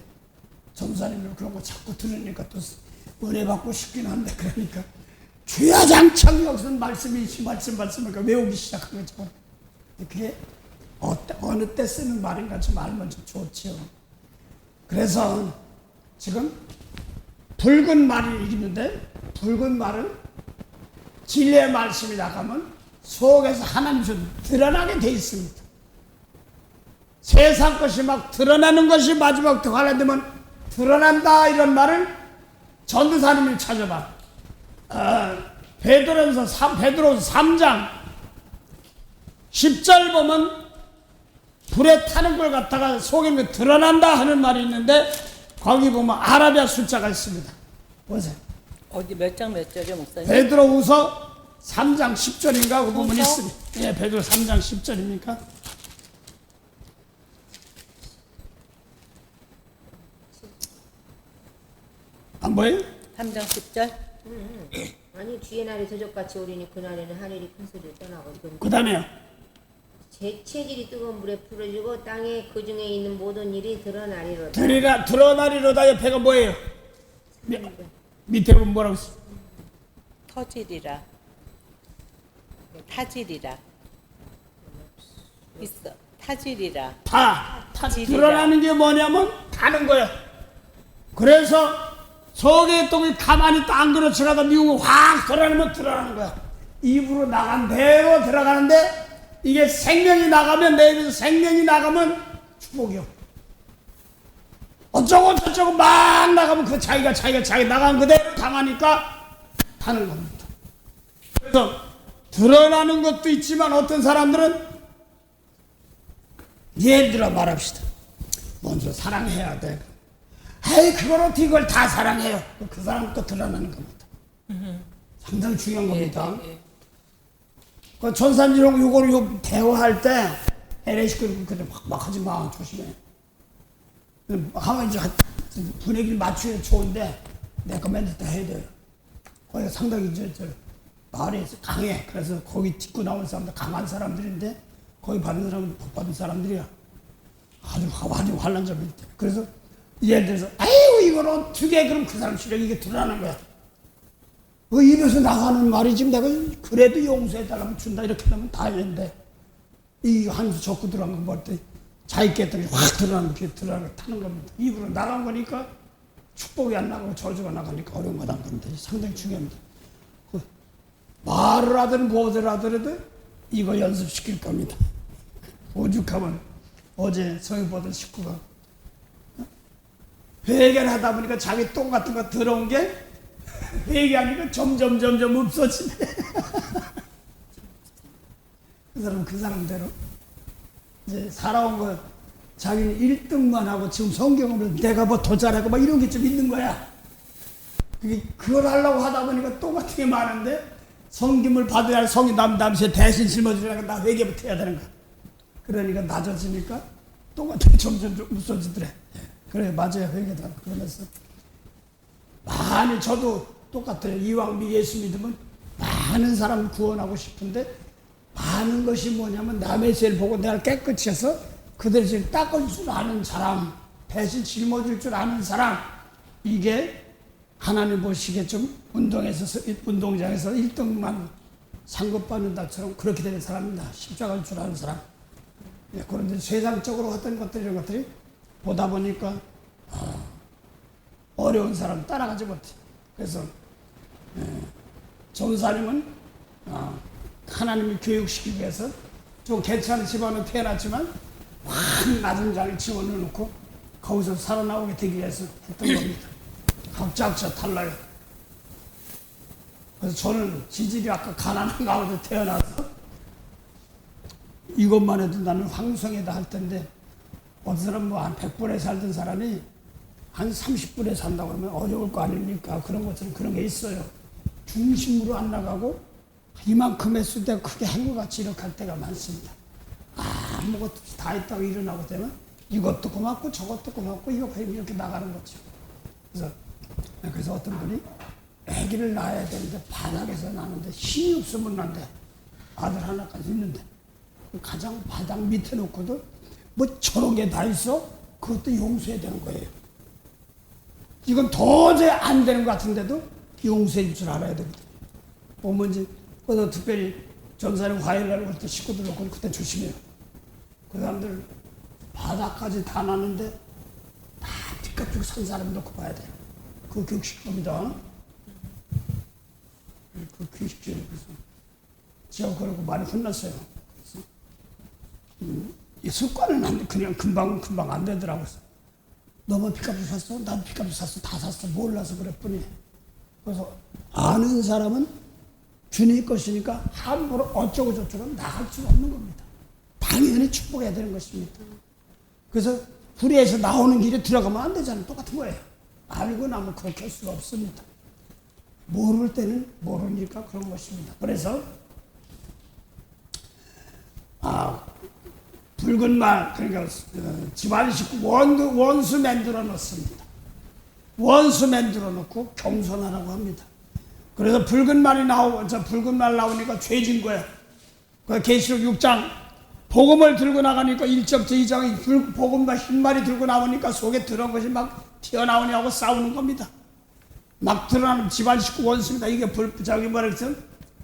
전사님을 그런 거 자꾸 들으니까 또 은혜 받고 싶긴 한데 그러니까 주야장창 여기서 말씀을 외우기 시작한 거죠. 그게 어느 때 쓰는 말인가 좀 알면 좀 좋지요. 그래서 지금 붉은 말이 있는데 붉은 말은 진리의 말씀이 나가면 속에서 하나님 좀 드러나게 돼 있습니다. 세상 것이 막 드러나는 것이 마지막 하나 되면 드러난다 이런 말을 전도사님이 찾아봐. 베드로서 3장 10절 보면 불에 타는 걸 갖다가 속에 드러난다 하는 말이 있는데 거기 보면 아라비아 숫자가 있습니다. 보세요. 어디 몇 장 몇 절이요, 목사님? 베드로후서 3장 10절인가 그 부분이 있습니다. 예, 베드로 3장 10절입니까? 안 보여요? 3장 10절? 아니 주의 날이 저녁같이 오리니 그날에는 하늘이 큰 소리를 떠나고 그 다음에요. 제 체질이 뜨거운 물에 풀어지고 땅에 그 중에 있는 모든 일이 드러나리로다. 드러나리로다 옆에가 뭐예요? 밑에 보면 뭐라고 있어? 터지리라. 타지리라. 있어. 타지리라. 드러나는 게 뭐냐면 타는 거야. 그래서 속에 똥이 가만히 딱 그렇지라도 미우고 확 드러나면 드러나는 거야. 입으로 나간 대로 들어가는데 이게 생명이 나가면 내 입에서 생명이 나가면 축복이요. 어쩌고 저쩌고 막 나가면 그 자기 나간 그대로 당하니까 타는 겁니다. 그래서 드러나는 것도 있지만 어떤 사람들은 예를 들어 말합시다. 먼저 사랑해야 돼. 에이 그걸 어떻게 이걸 다 사랑해요. 그 사람 또 드러나는 겁니다. 상당히 중요한 겁니다. 그 전산지랑 요거를 대화할 때 LH 그래 막 하지 마. 조심해. 하면 이제 분위기를 맞추기 좋은데 내가 맨날 다 해야 돼요. 거기가 상당히 이제 말이 강해. 그래서 거기 딛고 나온 사람들 강한 사람들인데 거기 받은 사람은 복 받은 사람들이야. 아주 환란점이 있대. 그래서 예를 들어서 아유 이걸 어떻게 그럼 그 사람 실력이 이게 드러나는 거야. 그 입에서 나가는 말이 지금 내가 그래도 용서해달라면 준다 이렇게 하면 다 했는데 이 한수 적고 들어간 거 볼 때 자기 깨달이 확 드러나는 게 타는 겁니다. 입으로 나간 거니까 축복이 안 나가고 저주가 나가니까 어려운 거다 건데 상당히 중요합니다. 말을 하든 무엇을 하더라도 이거 연습시킬 겁니다. 오죽하면 어제 성의보던 식구가 회개를 하다 보니까 자기 똥 같은 거 들어온 게 회개하니까 점점 없어지네. 그 사람대로 이제 살아온 거 자기는 1등만 하고 지금 성경으로 내가 뭐 더 잘하고 막 이런 게 좀 있는 거야. 그걸 하려고 하다 보니까 똑같은 게 많은데 성김을 받아야 할 성이 남시에 대신 짊어지려니까 나 회개부터 해야 되는 거야. 그러니까 낮아지니까 똑같은 점점 좀 웃어지더래. 그래 맞아요. 회개다. 그러면서 많이 저도 똑같아요. 이왕 예수 믿으면 많은 사람 구원하고 싶은데 많은 것이 뭐냐면 남의 죄를 보고 내가 깨끗이 해서 그들의 죄를 닦을 줄 아는 사람, 대신 짊어질 줄 아는 사람, 이게 하나님 보시기에 좀 운동장에서 1등만 상급받는다처럼 그렇게 되는 사람입니다. 십자가를 줄 아는 사람. 그런데 세상적으로 어떤 것들 이런 것들이 보다 보니까 어려운 사람 따라가지 못해. 그래서 전사님은 하나님이 교육시키기 위해서 좀 괜찮은 집안은 태어났지만 확 낮은 자리 지원을 놓고 거기서 살아나오게 되기 위해서 했던 겁니다. 각자 달라요. 그래서 저는 지질이 아까 가난한 가운데 태어나서 이것만 해도 나는 황성이다 할 텐데 어떤 사람 뭐 한 100불에 살던 사람이 한 30불에 산다고 그러면 어려울 거 아닙니까? 그런 것처럼 그런 게 있어요. 중심으로 안 나가고 이만큼 했을 때 크게 행거같이 이렇게 할 때가 많습니다. 아무것도 다 있다고 일어나고 되면 이것도 고맙고 저것도 고맙고 이거 이렇게 나가는 거죠. 그래서 어떤 분이 아기를 낳아야 되는데 바닥에서 나는데 힘이 없으면 난데 아들 하나까지 있는데 가장 바닥 밑에 놓고도 뭐 저런 게 다 있어? 그것도 용서해야 되는 거예요. 이건 도저히 안 되는 것 같은데도 용서해 줄 알아야 되거든요. 보면 이제 그래서 특별히 전사님 화요일날 올 때 식구들 놓고 그때 조심해요. 그 사람들 바닥까지 다 놨는데 다 뒷값 산 사람 놓고 봐야 돼요. 그 교육시킬 겁니다. 그 교육시켜요. 그래서 제가 그러고 많이 혼났어요. 그래서 이 습관은 그냥 금방 안 되더라고요. 너만 핏값을 샀어? 난 핏값을 샀어. 다 샀어. 몰라서 그럴 뿐이에요. 그래서 아는 사람은 주님 것이니까 함부로 어쩌고 저쩌고 나갈 수 없는 겁니다. 당연히 축복해야 되는 것입니다. 그래서 불의에서 나오는 길에 들어가면 안 되잖아요. 똑같은 거예요. 알고 나면 그렇게 할 수가 없습니다. 모를 때는 모르니까 그런 것입니다. 그래서 붉은 말, 그러니까 집안 식구 원수 만들어 놓습니다. 원수 만들어 놓고 겸손하라고 합니다. 그래서 붉은 말 나오니까 죄진 거예요. 그 계시록 6장 복음을 들고 나가니까 1장 2장에 복음과 흰말이 들고 나오니까 속에 들어온 것이 막 튀어나오냐고 싸우는 겁니다. 막 드러나는 집안 식구 원수입니다. 이게 저기 말해서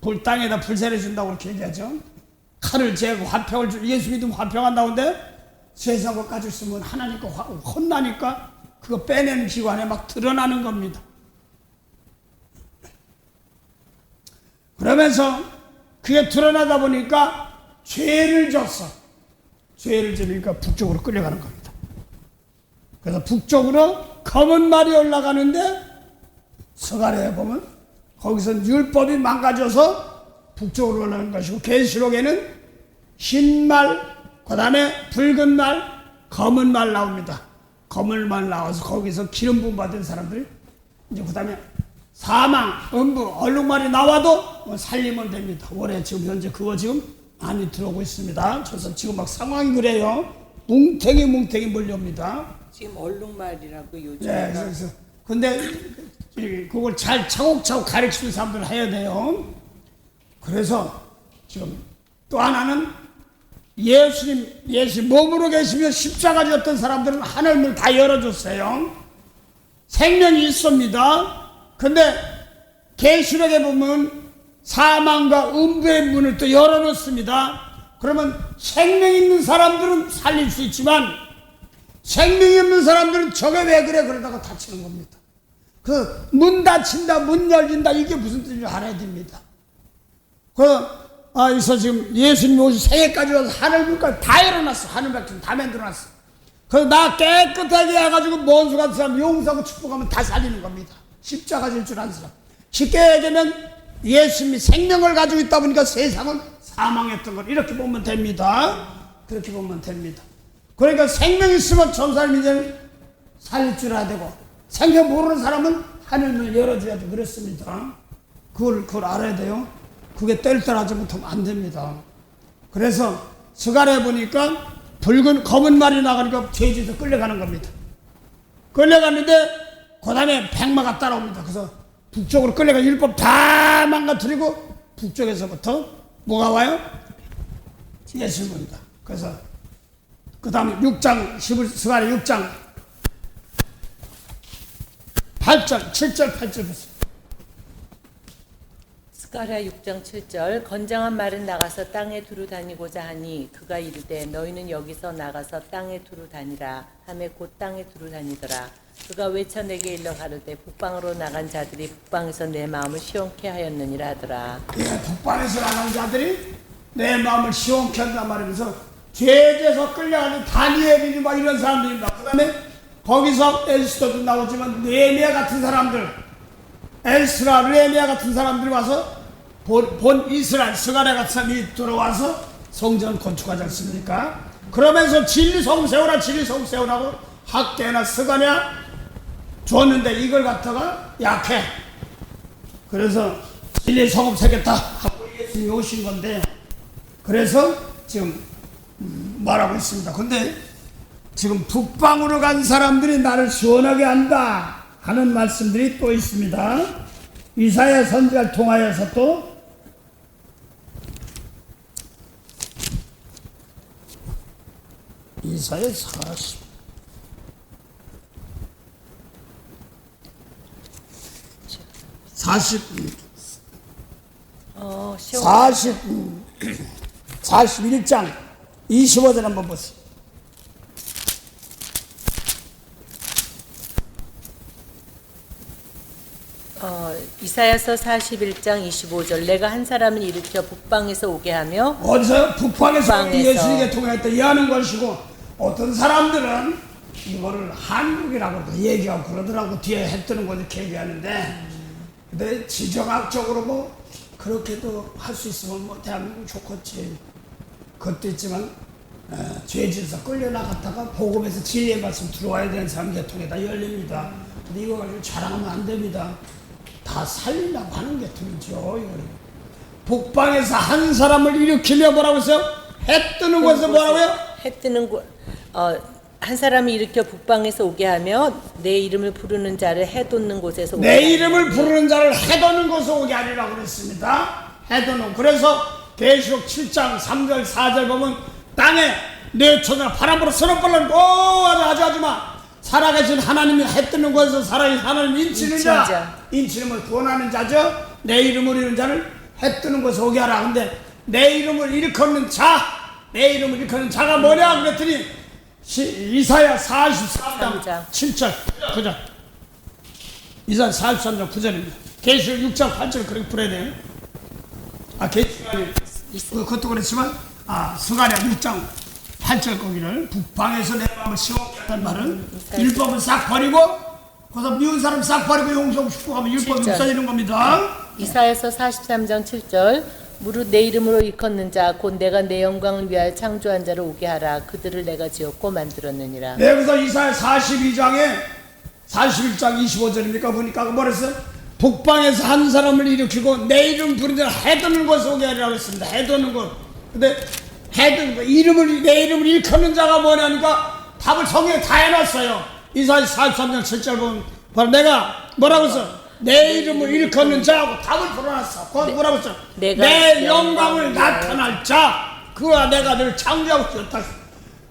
불땅에다 불세를 준다고 그렇게 얘기하죠. 칼을 재고 화평을 주 예수 믿으면 화평한다는데 세상 것 가지고 있으면 하나님과 혼나니까 그거 빼내는 기관에 막 드러나는 겁니다. 그러면서 그게 드러나다 보니까 죄를 졌어. 죄를 지니까 북쪽으로 끌려가는 겁니다. 그래서 북쪽으로 검은 말이 올라가는데 서가래에 보면 거기서 율법이 망가져서 북쪽으로 올라가는 것이고 계시록에는 흰 말, 그 다음에 붉은 말, 검은 말 나옵니다. 검은 말 나와서 거기서 기름 부음 받은 사람들이 이제 그 다음에 사망, 음부, 얼룩말이 나와도 살리면 됩니다. 올해 지금 현재 그거 지금 많이 들어오고 있습니다. 그래서 지금 막 상황이 그래요. 뭉탱이 몰려옵니다. 지금 얼룩말이라고 요즘. 네, 그래서 근데 그걸 잘 차곡차곡 가르치는 사람들 해야 돼요. 그래서 지금 또 하나는 예수님 몸으로 계시며 십자가 졌던 사람들은 하늘문을 다 열어줬어요. 생명이 있습니다. 근데 계시록에 보면 사망과 음부의 문을 또 열어놓습니다. 그러면 생명 있는 사람들은 살릴 수 있지만 생명이 없는 사람들은 저게 왜 그래 그러다가 다치는 겁니다. 그 문 닫힌다 문 열린다 이게 무슨 뜻인지 알아야 됩니다. 그래서 지금 예수님이 오신 생애까지 와서 하늘문까지 다 열어놨어. 하늘밖에 다 만들어놨어. 그래서 나 깨끗하게 해가지고 원수 같은 사람 용서하고 축복하면 다 살리는 겁니다. 십자가 질 줄 아는 사람. 쉽게 얘기하면 예수님이 생명을 가지고 있다 보니까 세상은 사망했던 걸 이렇게 보면 됩니다. 그렇게 보면 됩니다. 그러니까 생명 있으면 천사님 인생을 살릴 줄 알아야 되고 생명 모르는 사람은 하늘문을 열어줘야 돼. 그렇습니다. 그걸 알아야 돼요. 그게 뗄떨하지 못하면 안 됩니다. 그래서 스가랴 보니까 붉은 검은 말이 나가니까 죄지에서 끌려가는 겁니다. 끌려갔는데 그 다음에 백마가 따라옵니다. 그래서 북쪽으로 끌려가 율법 다 망가뜨리고 북쪽에서부터 뭐가 와요? 예수입니다. 그래서 그 다음에 6장 스가랴 6장 8절 7절 8절 보세요. 스가랴 6장 7절 건장한 말은 나가서 땅에 두루 다니고자 하니 그가 이르되 너희는 여기서 나가서 땅에 두루 다니라 하매 곧 땅에 두루 다니더라. 그가 외쳐 내게 일러 가로되 북방으로 나간 자들이 북방에서 내 마음을 시원케 하였느니라 하더라. 예, 북방에서 나간 자들이 내 마음을 시원케 한단 말이면서 죄에서 끌려가는 다니엘이니 막 이런 사람들입니다. 그 다음에 거기서 에스더도 나오지만 느헤미야 같은 사람들, 에스라, 느헤미야 같은 사람들이 와서 본 이스라엘 스가랴 같은 사람이 들어와서 성전 건축하지 않습니까? 그러면서 진리성 세우라 진리성 세우라고 학계나 스가랴 줬는데 이걸 갖다가 약해. 그래서 진리성읍 세겠다 하고 예수님이 오신 건데 그래서 지금 말하고 있습니다. 근데 지금 북방으로 간 사람들이 나를 시원하게 한다 하는 말씀들이 또 있습니다. 이사야 선지자를 통하여서 또 이사야 41장 25절 한번 보세요. 이사야서 41장 25절 내가 한 사람을 일으켜 북방에서 오게 하며 어디서? 북방에서 북방에서. 예수님께 통하였다 이해하는 것이고 어떤 사람들은 이거를 한국이라고도 얘기하고 그러더라고. 뒤에 해 뜨는 거 이렇게 얘기하는데 근데 지정학적으로 뭐 그렇게도 할 수 있으면 뭐 대한민국 좋겠지. 그것도 있지만 죄지에서 끌려나갔다가 복음에서 진리의 말씀 들어와야 되는 사람 계통에다 열립니다. 근데 이거 가지고 자랑하면 안 됩니다. 다 살리려고 하는 계통이죠. 이거는. 북방에서 한 사람을 일으키며 뭐라고 했어요? 해 뜨는 곳에서 뭐라고요? 해 뜨는 곳 한 사람을 일으켜 북방에서 오게 하며 내 이름을 부르는 자를 해돋는 곳에서 오게 내 하며. 이름을 부르는 자를 해돋는 곳에서 오게 하리라고 그랬습니다. 해돋는. 그래서 계시록 7장 3절 4절 보면 땅에 내 천하 바람으로 선언벌는 아주 하지마. 살아계신 하나님이 해뜨는 곳에서 살아계신 하나님 인치는 자, 인치는 구원하는 자죠. 내 이름을 이루는 자를 해뜨는 곳에 오게 하라. 근데 내 이름을 일컫는 자, 내 이름을 일컫는 자가 뭐냐 그랬더니 이사야 43장 7절 9절 이사야 43장 9절입니다. 계시록 6장 8절 그렇게 풀어야 돼요. 그것도 그렇지만 스가랴 6장 8절 거기를 북방에서 내 마음을 시원케 한다는 말은 율법을 싹 버리고 거기서 미운 사람 싹 버리고 용서하고 싶고 하면 율법이 없어지는 겁니다. 이사야서 43장 7절 무릇 내 이름으로 일컫는 자 곧 내가 내 영광을 위하여 창조한 자를 오게 하라. 그들을 내가 지었고 만들었느니라. 네, 그래서 이사야 42장에 41장 25절입니까? 보니까 뭐랬어요? 북방에서 한 사람을 일으키고 내 이름 부르는 자를 해돋는 곳에 오게 하라고 했습니다. 해돋는 곳. 근데 해돋는 곳. 내 이름을 일컫는 자가 뭐냐니까 답을 성경에 다 해놨어요. 이사야 43장 7절 보면 바로 내가 뭐라고 했어? 내 이름을 일컫는 자하고 답을 풀어놨어. 거기 뭐라고 했어? 내 영광을 나타날 자 그와 내가 늘 창조하고 있었다.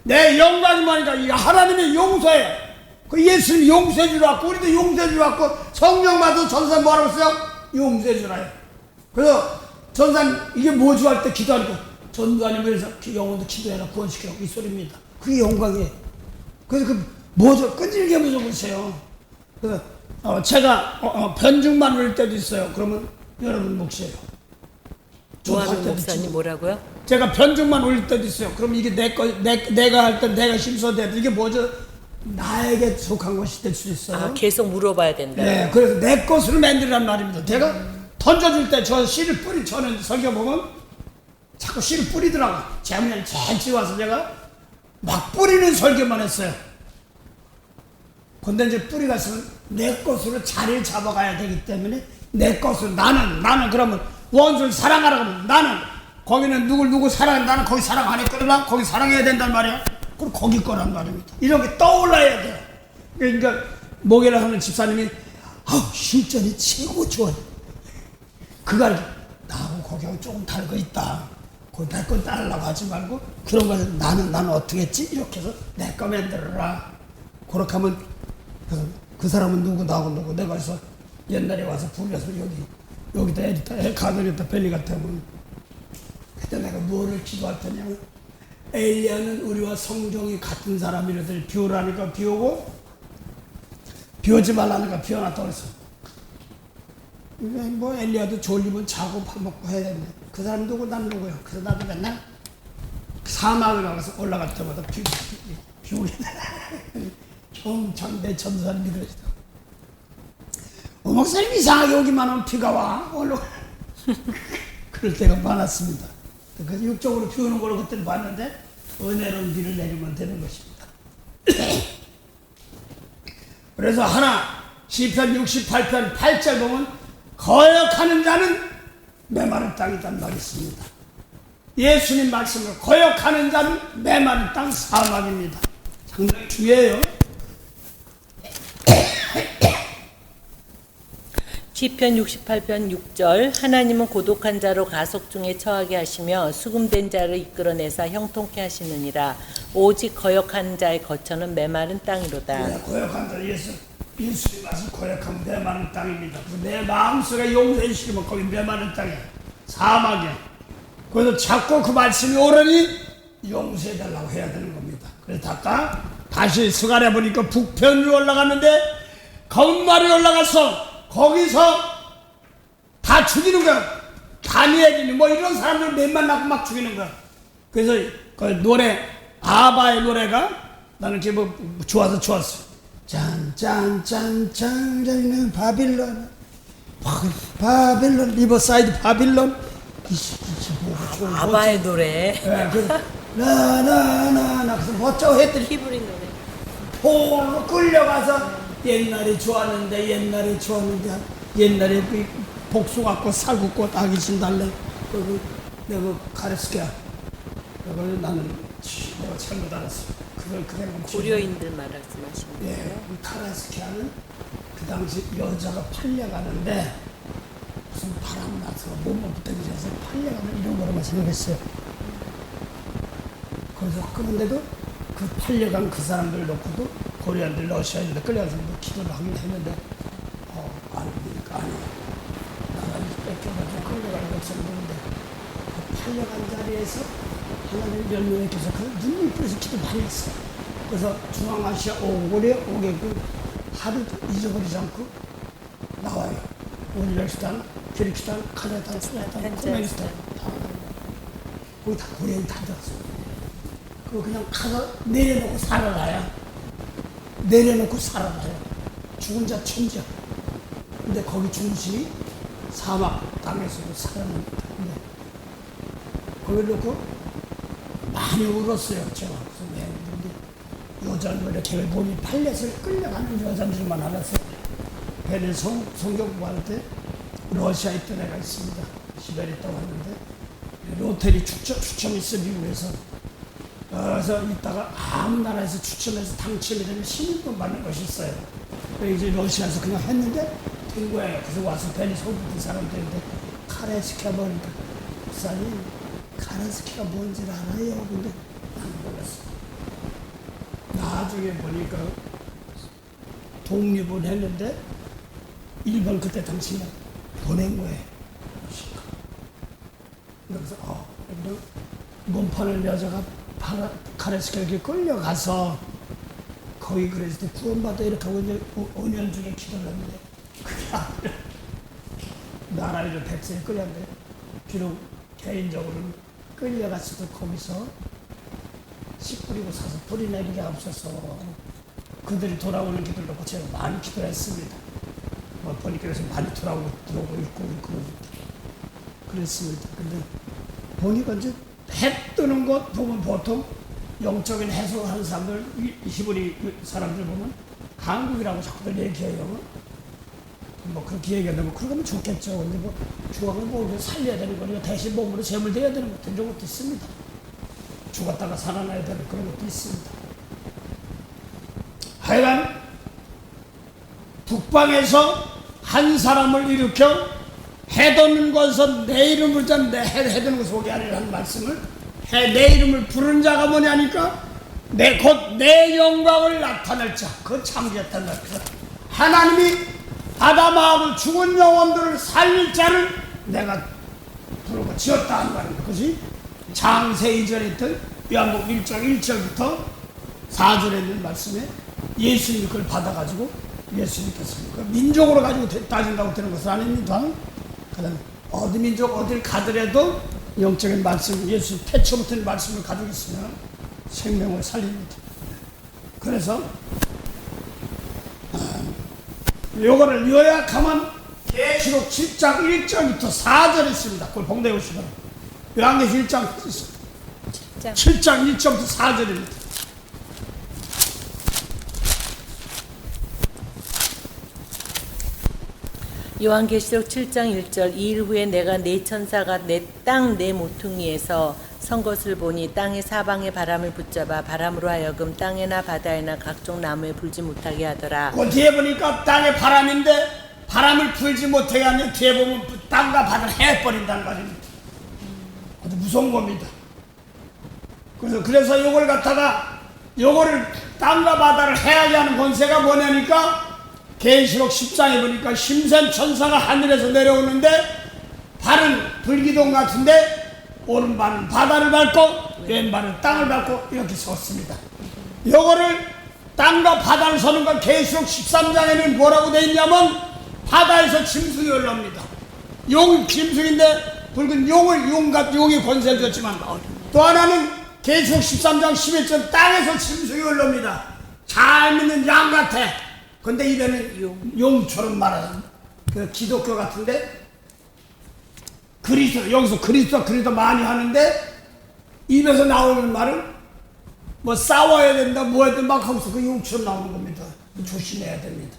내 영광이 뭐니까 이 하나님의 용서해. 그 예수님 용서해 주러 왔고 우리도 용서해 주러 왔고 성령마도 전사 뭐라고 했어요? 용서해 주라 해. 그래서 전사님 이게 뭐죠 할 때 기도하니까 전도하님을 영혼도 기도해라 구원시키라고 이 소리입니다. 그게 영광이에요. 그래서 그 뭐죠? 끈질게 묻어보세요. 그래서 제가 변증만 올릴 때도 있어요. 그러면 여러분 몫이에요. 조하는 목사님 뭐라고요? 제가 변증만 올릴 때도 있어요. 그럼 이게 내가 할 때 내가 심소돼도 이게 뭐죠? 나에게 속한 것이 될 수 있어요. 계속 물어봐야 된다. 네, 그래서 내 것으로 만들란 말입니다. 제가 던져줄 때 저 씨를 뿌리 쳐는 설교 보면 자꾸 씨를 뿌리더라고. 재물을 잘 와서 제가 막 뿌리는 설교만 했어요. 근데 이제 뿌리가 있으면 내 것으로 자리를 잡아가야 되기 때문에 내 것으로 나는 그러면 원수를 사랑하라 그러면 나는 거기는 누구 사랑해 나는 거기 사랑 안 했거든 거기 사랑해야 된단 말이야. 그럼 거기 거란 말입니다. 이런 게 떠올라야 돼요. 그러니까 목회를 하는 집사님이 실전이 최고 좋아요. 그가 나하고 거기하고 조금 다른 거 있다. 그 내 건 따르려고 하지 말고 그런 거는 나는 어떻게 했지? 이렇게 해서 내 거 만들어라. 그렇게 하면 그 사람은 누구 나하고 누구 내가 그래서 옛날에 와서 불려서 여기다 에디터 가드리다 벨리 같아 보면 그때 내가 뭐를 기도할 테냐면 엘리야는 우리와 성종이 같은 사람이라들 비오라니까 비오고 비오지 말라니까 비워놨다 그랬어. 뭐 엘리야도 졸리면 자고 밥 먹고 해야 되는데 그 사람 누구 난 누구야. 그래서 나도 맨날 사막을 가서 올라갈 때마다 비오게 엄청 내 전사를 믿으시다. 목사님 이상하게 오기만 하면 비가 와. 그럴 때가 많았습니다. 그래서 육적으로 비 오는 걸 그때는 봤는데 은혜로운 비를 내리면 되는 것입니다. 그래서 시편 68편 8절 보면 거역하는 자는 메마른 땅이란 말이 있습니다. 예수님 말씀을 거역하는 자는 메마른 땅 사막입니다. 상당히 중요해요. 시편 68편 6절 하나님은 고독한 자로 가속 중에 처하게 하시며 수금된 자를 이끌어내사 형통케 하시느니라. 오직 거역하는 자의 거처는 메마른 땅이로다. 네, 거역한 자 예수님 말씀 거역하면 메마른 땅입니다. 내 마음속에 용서해주시면 거기 메마른 땅이야. 사막이야. 그래서 자꾸 그 말씀이 오르니 용서해달라고 해야 되는 겁니다. 그래서 다시 스가랴 보니까 북편으로 올라갔는데 건말이 올라가서 거기서 다 죽이는 거야. 다니엘이니 뭐 이런 사람들 몇만 낳고 막 죽이는 거야. 그래서 그 노래 아바의 노래가 나는 기분 좋았어. 짠짠짠짠 바빌론 리버사이드 바빌론 아바의 노래. 네, 그래서 나나나나 그래서 멋져 했더니 히브리 노래. 폴로 끌려가서 옛날에 좋았는데 옛날에 그 복수 갖고 살구꽃 아기 신달래 내가 가르치게 그걸 나는 내가 잘못 알았어. 그걸 그냥 고려인들 말씀하시는 거예요? 예, 카라스키아는 그 당시 여자가 팔려가는데 무슨 바람 나서 몸만 부탁해서 팔려가는 이런 거로만 생각했어요. 그래서 그런데도 그 팔려간 그 사람들 놓고도 고려인들 러시아인들 끌려가서 기도를 하긴 했는데 아니니까 나라를 뺏겨가지고 끌려가는 것처럼 보는데 그 팔려간 자리에서 하나님 열명에서 그 눈물 뿌려서 기도 많이 했어요. 그래서 중앙아시아 오게끔 하루 잊어버리지 않고 나와요. 우즈베키스탄, 키르기스탄, 카자흐스탄, 스탄, 투르크메니스탄 다 거기 다 고려인 다 들었어요. 그거 그냥 가서 내려놓고 살아나요. 죽은 자 천지야. 근데 거기 중심이 사막 땅에서 살아납니다. 근데 거기 놓고 많이 울었어요. 제가. 여자는 이렇게 몸이 팔려서 끌려가는 여자들만 알았어요. 배를 성경 구할 때 러시아에 있던 애가 있습니다. 시베리아 있다고 하는데 로테리 추첨이 있어 미국에서. 그래서 이따가 아무 나라에서 추첨해서 당첨이 되면 시민권 받는 것이 있어요. 그래서 이제 러시아에서 그냥 했는데 된 거예요. 그래서 와서 벤이 소개된 사람들인데 카레스키가 뭐니까 목사님 카레스키가 뭔지를 알아요. 근데 나는 몰랐어. 나중에 보니까 독립을 했는데 일본 그때 당시에 보낸 거예요. 그래서 몸파는 여자가 카레스키가 이렇게 끌려가서 거기 그랬을 때 구원받아 이렇게 하고 이제 5년 중에 기도를 했는데 그게 아니라 나라에서 백성이 끌렸는데 비록 개인적으로는 끌려갔어도 거기서 씨 뿌리고 사서 뿌리 내리게 없어서 그들이 돌아오는 기도를 놓고 제가 많이 기도를 했습니다. 보니까 그래서 많이 들어오고 있고 그랬습니다. 근데 보니까 이제 해 뜨는 것 보면 보통 영적인 해석하는 사람들, 히브리 사람들 보면 한국이라고 자꾸 얘기해요. 뭐 그렇게 얘기하면 그러면 좋겠죠. 근데 뭐 죽어가면 뭐 살려야 되는 거니까 대신 몸으로 재물 돼야 되는 것도 이런 것도 있습니다. 죽었다가 살아나야 되는 그런 것도 있습니다. 하여간 북방에서 한 사람을 일으켜 해돋는 곳에서 내 이름을 해돋는 곳에 오게 하리라는 말씀을 내 이름을 부르는 자가 뭐냐니까 곧 내 영광을 나타낼 자, 그 창조했다는 말이다. 하나님이 아담하고 죽은 영혼들을 살릴 자를 내가 부르고 지었다 하는 말입니다. 그것이 창세 이전에 있던 요한복음 1장 1절부터 4절에 있는 말씀에 예수님이 그걸 받아가지고 예수님께서 그 민족으로 가지고 따진다고 되는 것은 아닙니다. 그다음 어디 민족 어딜 가더라도 영적인 말씀, 예수 태초부터 말씀을 가지고 있으면 생명을 살립니다. 그래서 요거를 요약하면 계시록 7장 1절부터 4절 있습니다. 그걸 봉대해 보시면 요한계시 7장 1절부터 4절입니다. 요한계시록 7장 1절 이일 후에 내가 네 천사가 내 땅 내 모퉁이에서 선 것을 보니 땅의 사방에 바람을 붙잡아 바람으로 하여금 땅에나 바다에나 각종 나무에 불지 못하게 하더라. 그 뒤에 보니까 땅에 바람인데 바람을 불지 못하게 하면 뒤에 보면 땅과 바다를 해버린다는 말입니다. 아주 무서운 겁니다. 그래서 요걸 갖다가 요거를 땅과 바다를 해하게 하는 권세가 뭐냐니까 계시록 10장에 보니까 심센 천사가 하늘에서 내려오는데 발은 불기둥 같은데 오른발은 바다를 밟고 왼발은 땅을 밟고 이렇게 섰습니다. 요거를 땅과 바다를 서는 건 계시록 13장에는 뭐라고 되어 있냐면 바다에서 짐승이 올라옵니다. 용 짐승인데 붉은 용이 권세를 줬지만 또 하나는 계시록 13장 11절 땅에서 짐승이 올라옵니다. 잘 믿는 양 같아. 근데 이번에는 용처럼 말하는 그 기독교 같은데 그리스도 여기서 그리스도 많이 하는데 입에서 나오는 말은 뭐 싸워야 된다 뭐 해야 된다 막 하면서 그 용처럼 나오는 겁니다. 조심해야 됩니다.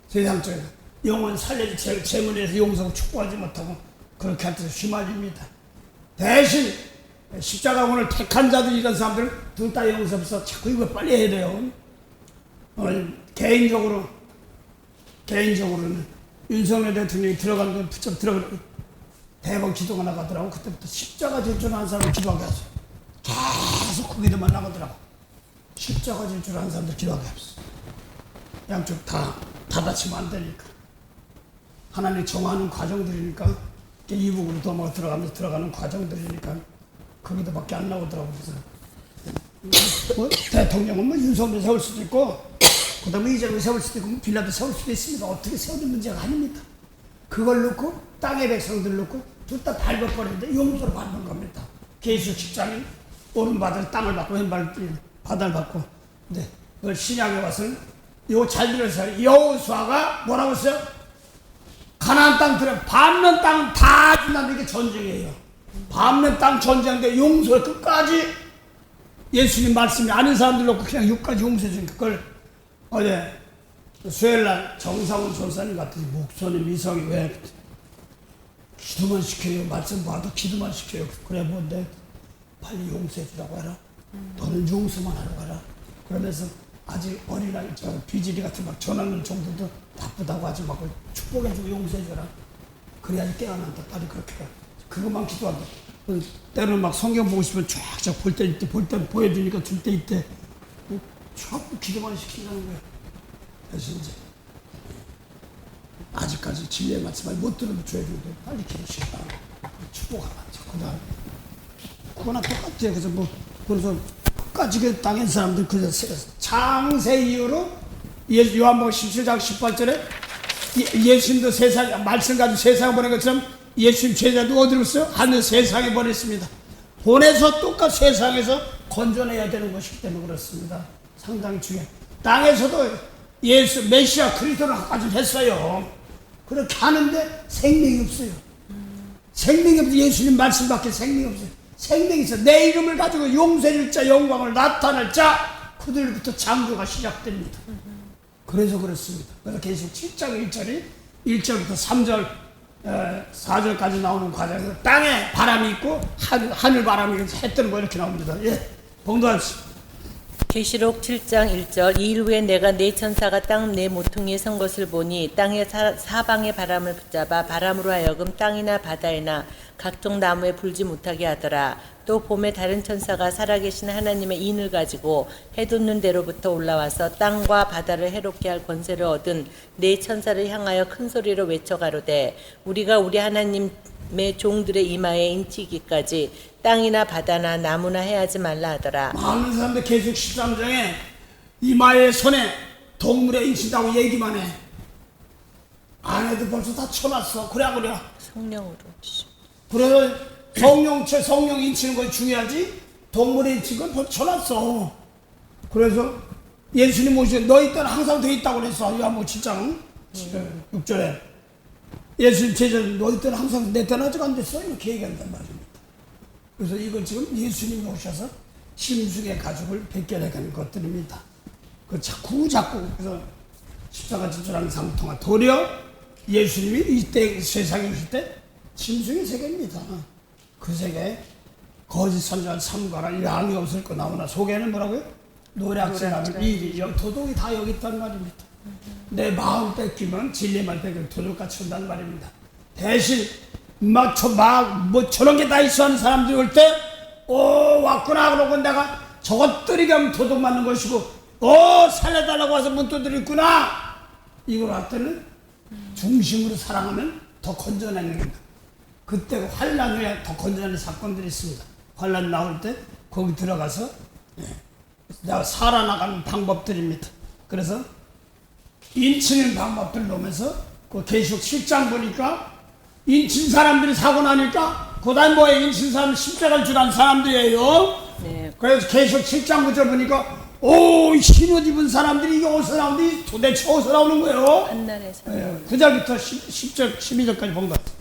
세상적으로 영혼 살려지 재물에서 용서하고 축복하지 못하고 그렇게 할 때 심해집니다. 대신 십자가 오늘 택한 자들 이런 사람들 둘 다 용서 없어 자꾸 이거 빨리 해야 돼요. 개인적으로는 윤석열 대통령이 들어가는 건 부쩍 들어가는 대박 기도가 나가더라고. 그때부터 십자가 질주하는 사람을 기도하게 하죠. 계속 그 기도만 나가더라고. 십자가 질주하는 사람들 기도하게 합시다. 양쪽 다 다치면 안 되니까. 하나님이 정하는 과정들이니까 이북으로 도망가 들어가면서 들어가는 과정들이니까 그 기도밖에 안 나오더라고. 그래서 뭐 대통령은 뭐 윤석열 세울 수도 있고 그 다음에 이재명 세울 수도 있고 빌라도 세울 수도 있습니다. 어떻게 세우는 문제가 아닙니다. 그걸 놓고 땅의 백성들 놓고 둘 다 밟아버리는데 용서로 받는 겁니다. 계시록 10장이 오른바닥 땅을 받고 왼발 바다를 받고 근데 그걸 신약에 와서는 요 잘 들으세요. 여호수아가 뭐라고 했어요? 가나안 땅 들어 밟는 땅 다 준다는 게 전쟁이에요. 밟는 땅 전쟁인데 용서를 끝까지 예수님 말씀이 아는 사람들 놓고 그냥 6까지 용서해 주니까 그걸 어제 수요일날 정상훈 전사님 같은 목소리 미성이 왜 기도만 시켜요. 말씀 봐도 기도만 시켜요. 그래 뭔데 빨리 용서해 주라고 해라. 너는 용서만 하러 가라. 그러면서 아직 어린아이 비질이 같은 막 전화는 정도도 바쁘다고 하지 말고 축복해주고 용서해 줘라. 그래야지 깨어난다. 빨리 그렇게 해라. 그것만 기도한다. 때로는 막 성경 보고 싶으면 쫙쫙 볼 때 있대 볼 때 보여주니까 줄 때 있대 자꾸 기도만 시킨다는 거야. 그래서 이제 아직까지 진리의 말씀을 못 들으면 줘야 되는데 빨리 기도시켜라. 축복하라. 그다음 그거나 똑같아요. 그래서 뭐 그래서 끝까지 그 당한 사람들 그래서 창세 이후로 요한복음 17장 18절에 예수님도 세상 말씀 가지고 세상에 보낸 것처럼 예수님 제자도 어디로 있어요? 하늘 세상에 보냈습니다. 보내서 똑같이 세상에서 건져내야 되는 것이기 때문에 그렇습니다. 상당히 중요해요. 땅에서도 예수 메시아 그리스도를 가지고 했어요. 그렇게 하는데 생명이 없어요. 생명이 없어요. 예수님 말씀밖에 생명이 없어요. 생명이 있어. 내 이름을 가지고 용서해줄 자, 영광을 나타낼 자, 그들부터 창조가 시작됩니다. 그래서 그렇습니다. 그래서 계속 7장 1절이 1절부터 3절 4절까지 나오는 과정에서 땅에 바람이 있고 하늘 바람이 해 뜨는 거 이렇게 나옵니다. 예, 봉도하십시오. 계시록 7장 1절 이 일 후에 내가 네 천사가 땅 네 모퉁이에 선 것을 보니 땅의 사방의 바람을 붙잡아 바람으로 하여금 땅이나 바다에나 각종 나무에 불지 못하게 하더라. 또 봄에 다른 천사가 살아계신 하나님의 인을 가지고 해돋는 데로부터 올라와서 땅과 바다를 해롭게 할 권세를 얻은 네 천사를 향하여 큰 소리로 외쳐 가로되 우리가 우리 하나님의 종들의 이마에 인치기까지 땅이나 바다나 나무나 해하지 말라 하더라. 많은 사람들 계속 13장에 이마에 손에 동물에 인친다고 얘기만 해. 안에도 벌써 다 쳐놨어. 그래. 성령으로. 그래서 성령 인치는 건 중요하지. 동물에 인친 건 벌써 쳐놨어. 그래서 예수님 오시고 너희 때는 항상 돼 있다고 그랬어. 요한복음 7장 6절에 예수님 제자들 너희 때는 항상 내 때는 아직 안 됐어. 이렇게 얘기한단 말입니다. 그래서 이건 지금 예수님이 오셔서 심중의 가족을 벗겨내가는 것들입니다. 그 자꾸 그래서 십자가 지주라는 상통한 도리어 예수님이 이때 세상에 오실 때 심중의 세계입니다. 그 세계에 거짓 선지자 삼가라 양이 없을 거 나오나 속에는 뭐라고요? 노략질하는 일이 도둑이 다 여기 있단 말입니다. 내 마음 뺏기면 진리만 뺏기면 도둑같이 온다는 말입니다. 대신 뭐 저런 게 다 있어 하는 사람들이 올 때, 왔구나. 그러고 내가 저것들이 가면 도둑 맞는 것이고, 살려달라고 와서 문 두드렸구나. 이걸 왔더니 중심으로 사랑하면 더 건져내는 겁니다. 그때 환란 후에 더 건져내는 사건들이 있습니다. 환란 나올 때 거기 들어가서 내가 살아나가는 방법들입니다. 그래서 인치는 방법들 놓으면서 그 계시록 7장 보니까 인친 사람들이 사고 나니까 그다음 뭐에 인친 사람 십자가를 주란 사람들이에요. 네. 그래서 계시록 7장 9절 보니까 흰옷 입은 사람들이 이게 어디서 나오는데 도대체 어디서 나오는 거예요? 한날에서. 9절부터 10절 12절까지 본 것 같아요.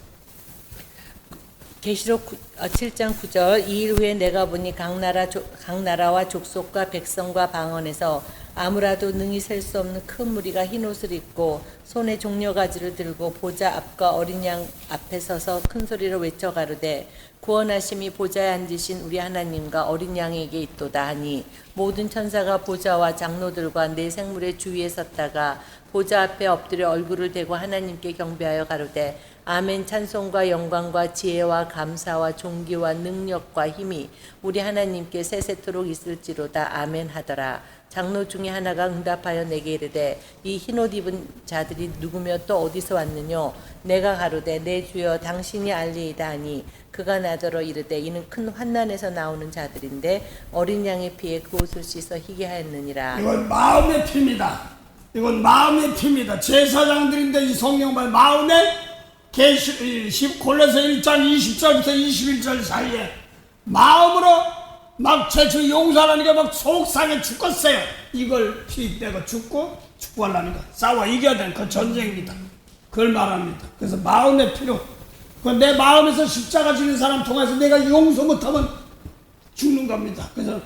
계시록 7장 9절 이 일 후에 내가 보니 각 나라와 족속과 백성과 방언에서 아무라도 능히 셀 수 없는 큰 무리가 흰옷을 입고 손에 종려가지를 들고 보좌 앞과 어린 양 앞에 서서 큰 소리로 외쳐 가로되 구원하심이 보좌에 앉으신 우리 하나님과 어린 양에게 있도다 하니 모든 천사가 보좌와 장로들과 네 생물의 주위에 섰다가 보좌 앞에 엎드려 얼굴을 대고 하나님께 경배하여 가로되 아멘. 찬송과 영광과 지혜와 감사와 존귀와 능력과 힘이 우리 하나님께 세세토록 있을지로다. 아멘 하더라. 장로 중에 하나가 응답하여 내게 이르되 이 흰옷 입은 자들이 누구며 또 어디서 왔느뇨? 내가 가로되 내 주여 당신이 알리이다 하니 그가 나더러 이르되 이는 큰 환난에서 나오는 자들인데 어린 양의 피에 그 옷을 씻어 희게 하였느니라. 이건 마음의 피입니다. 이건 마음의 피입니다. 제사장들인데 이 성령발 마음에 골로새 1장 20절부터 21절 사이에 마음으로 막 죄수 용서하려니까 막 속상해 죽겠어요. 이걸 피 빼고 죽고 하려니까 싸워 이겨야 되는 그 전쟁입니다. 그걸 말합니다. 그래서 마음의 피로 내 마음에서 십자가 지는 사람 통해서 내가 용서 못하면 죽는 겁니다. 그래서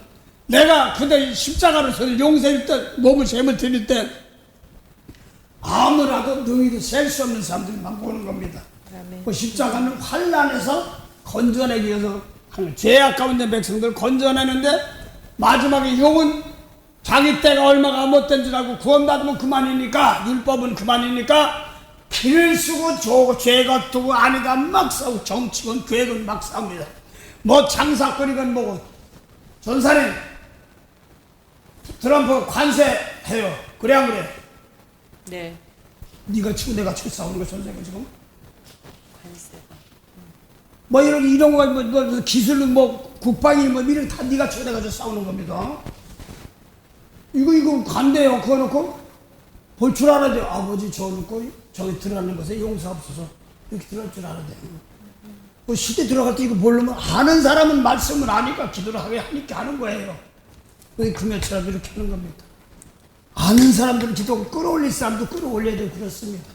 내가 그대 십자가를 용서할 때 몸을 죄물 드릴 때 아무라도 능히도 셀 수 없는 사람들만 보는 겁니다. 그 십자가는 환난에서 건져내기 위해서 죄악 가운데 백성들 건져내는데 마지막에 용은 자기 때가 얼마가 못된 줄 알고 구원받으면 그만이니까 율법은 그만이니까 피를 쓰고 죄가 두고 아니다 막 싸우고 정치건 계획은 막 싸웁니다. 뭐 장사거리건 뭐고 전사님 트럼프 관세해요. 그래 안 그래? 네. 네가 치고 내가 치고 싸우는 거 전쟁은 지금? 관세가. 뭐 이런 거 뭐 기술은 뭐 국방이 뭐 이런 다 네가 치고 내가 싸우는 겁니다. 이거 간대요. 그거 놓고 볼 줄 알아야 돼. 아버지 저 놓고 저기 들어가는 것에 용서 없어서 이렇게 들어갈 줄 알아야 돼. 뭐 시대 들어갈 때 이거 모르면 아는 사람은 말씀을 아니까 기도를 하니까 하는 거예요. 왜 금요처럼 이렇게 하는 겁니다. 아는 사람들은 기도 끌어올릴 사람도 끌어올려야 되고 그렇습니다.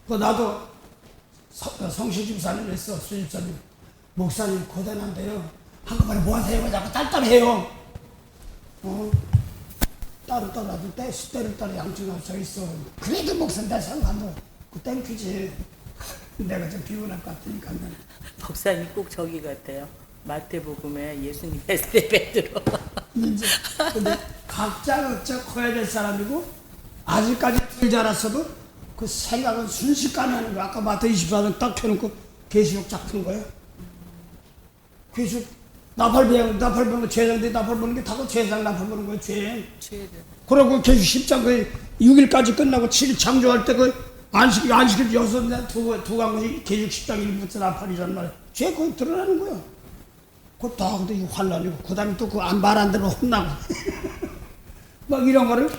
나도 성시 집사님 했어. 수집사님 목사님 고단한데요. 한꺼번에 모아서 자꾸 딸딸해요. 따로 떠나도 때를 따라 양쪽으로 서 있어. 그래도 목사님 다 상관도 그 땡큐지. 내가 좀 피곤할 것 같으니까. 목사님 꼭 저기 같아요. 마태복음에 예수님 했을 때 베드로. 근데 각자 커야 될 사람이고 아직까지 덜 자랐어도 그 생각은 순식간에 하는 거야. 아까 마태 24장 딱 켜놓고 계시록 쫙 푼 거예요. 계시록 나팔 배우면 죄장돼. 나팔 보는 게 다고 죄장 나팔 보는 거예요. 죄. 그러고 계시록 10장 그 6일까지 끝나고 7일 창조할 때 그 안식일 6날 두 강이 계시록 10장 1부터 나팔이란 말이야. 죄 거기 드러나는 거예요. 그거 다 근데 이거 환란이고 그 다음에 또 그 말 안 들으면 혼나고 막 이런 거를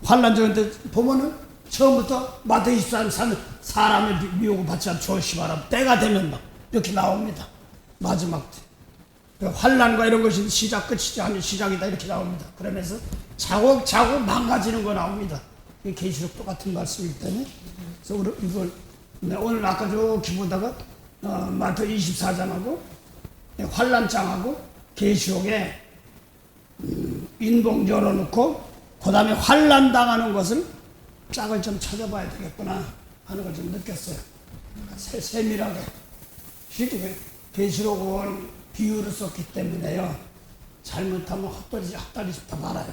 환란적인데 보면은 처음부터 마태 24장 사람의 미혹을 받지 않고 조심하라. 때가 되면 막 이렇게 나옵니다. 마지막 때. 환란과 이런 것이 시작 끝이지 아니 시작이다 이렇게 나옵니다. 그러면서 자고자고 망가지는 거 나옵니다. 이게 계시록 똑같은 말씀이기 때문에 그래서 이걸 오늘 아까 저기 보다가 마태 24장하고 환란장하고 계시록에 인봉 열어놓고 그 다음에 환란 당하는 것을 짝을 좀 찾아봐야 되겠구나 하는 걸 좀 느꼈어요. 세밀하게 실제 계시록은 비유를 썼기 때문에요. 잘못하면 헛다리 짚다 말아요.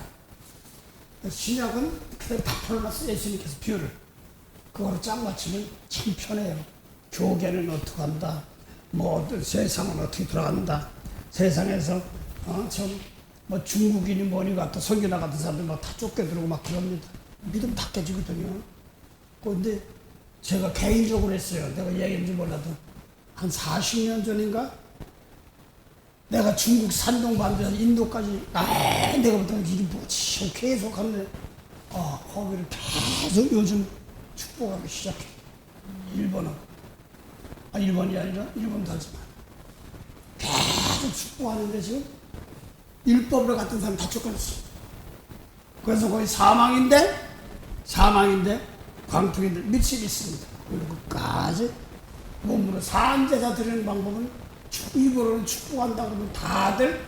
신약은 그대로 다 풀어놨어요. 예수님께서 비유를. 그거로 짝 맞추면 참 편해요. 교계는 어떻게 한다. 뭐 세상은 어떻게 돌아간다. 세상에서 뭐 중국인이 뭐니 같다. 선교나 같은 사람들 막 다 쫓겨들고 막 그럽니다. 믿음 다 깨지거든요. 그런데 제가 개인적으로 했어요. 내가 얘기인지 몰라도 한 40년 전인가 내가 중국 산동 반도에서 인도까지 내가 보통 이게 뭐지 계속 하는데 거기를 계속 요즘 축복하기 시작해. 일본이 아니라 일본도 하지만 계속 축복하는데 지금 율법으로 같은 사람 다 쫓겨났어. 그래서 거의 사망인데 광풍인들 며칠 있습니다. 그리고 끝까지 몸으로 산제사 드리는 방법은 입으로는 축복한다고 하면 다들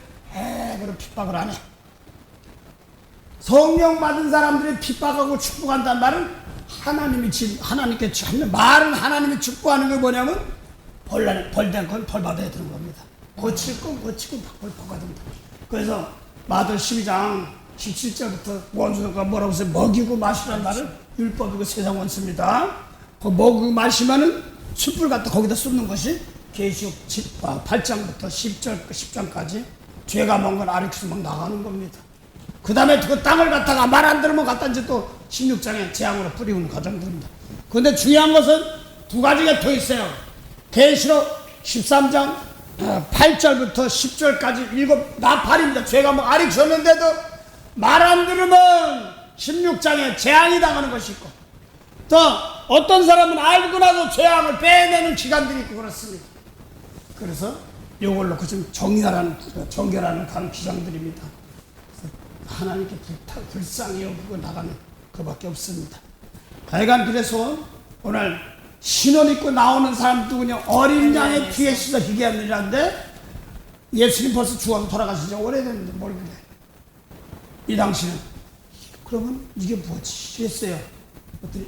그런 핍박을 안 해. 성령 받은 사람들이 핍박하고 축복한다는 말은 하나님께 말은 하나님이 축복하는 게 뭐냐면 벌된 건 벌 받아야 되는 겁니다. 고칠 건 고치고 벌 받아야 됩니다. 그래서 마태 12장 17절부터 원수가 뭐라고 해서 먹이고 마시라는 말을 율법이고 세상 원수입니다. 그 먹이고 마시면은 숯불 갖다 거기다 쏟는 것이 계시록 8장부터 10장까지 죄가 먼 건 아래에서 막 나가는 겁니다. 그 다음에 그 땅을 갖다가 말 안 들으면 갖다 이제 또 16장에 재앙으로 뿌리우는 과정들입니다. 그런데 중요한 것은 두 가지가 더 있어요. 계시록 13장 8절부터 10절까지 나팔입니다. 죄가 뭐 아래쳤는데도 말 안 들으면 16장에 재앙이 당하는 것이 있고 또 어떤 사람은 알고 나서 재앙을 빼내는 기간들이 있고 그렇습니다. 그래서 이걸 놓고 지금 정결하는 가는 기장들입니다. 하나님께 불쌍히 여기고 나가는 그밖에 없습니다. 하여간 그래서 오늘 신혼 입고 나오는 사람 누구냐 어린 양의 뒤에 씻어 희귀하느라는데 예수님 벌써 죽어서 돌아가신 지 오래됐는데 뭘 그래. 이 당시는 그러면 이게 뭐지 했어요. 그랬더니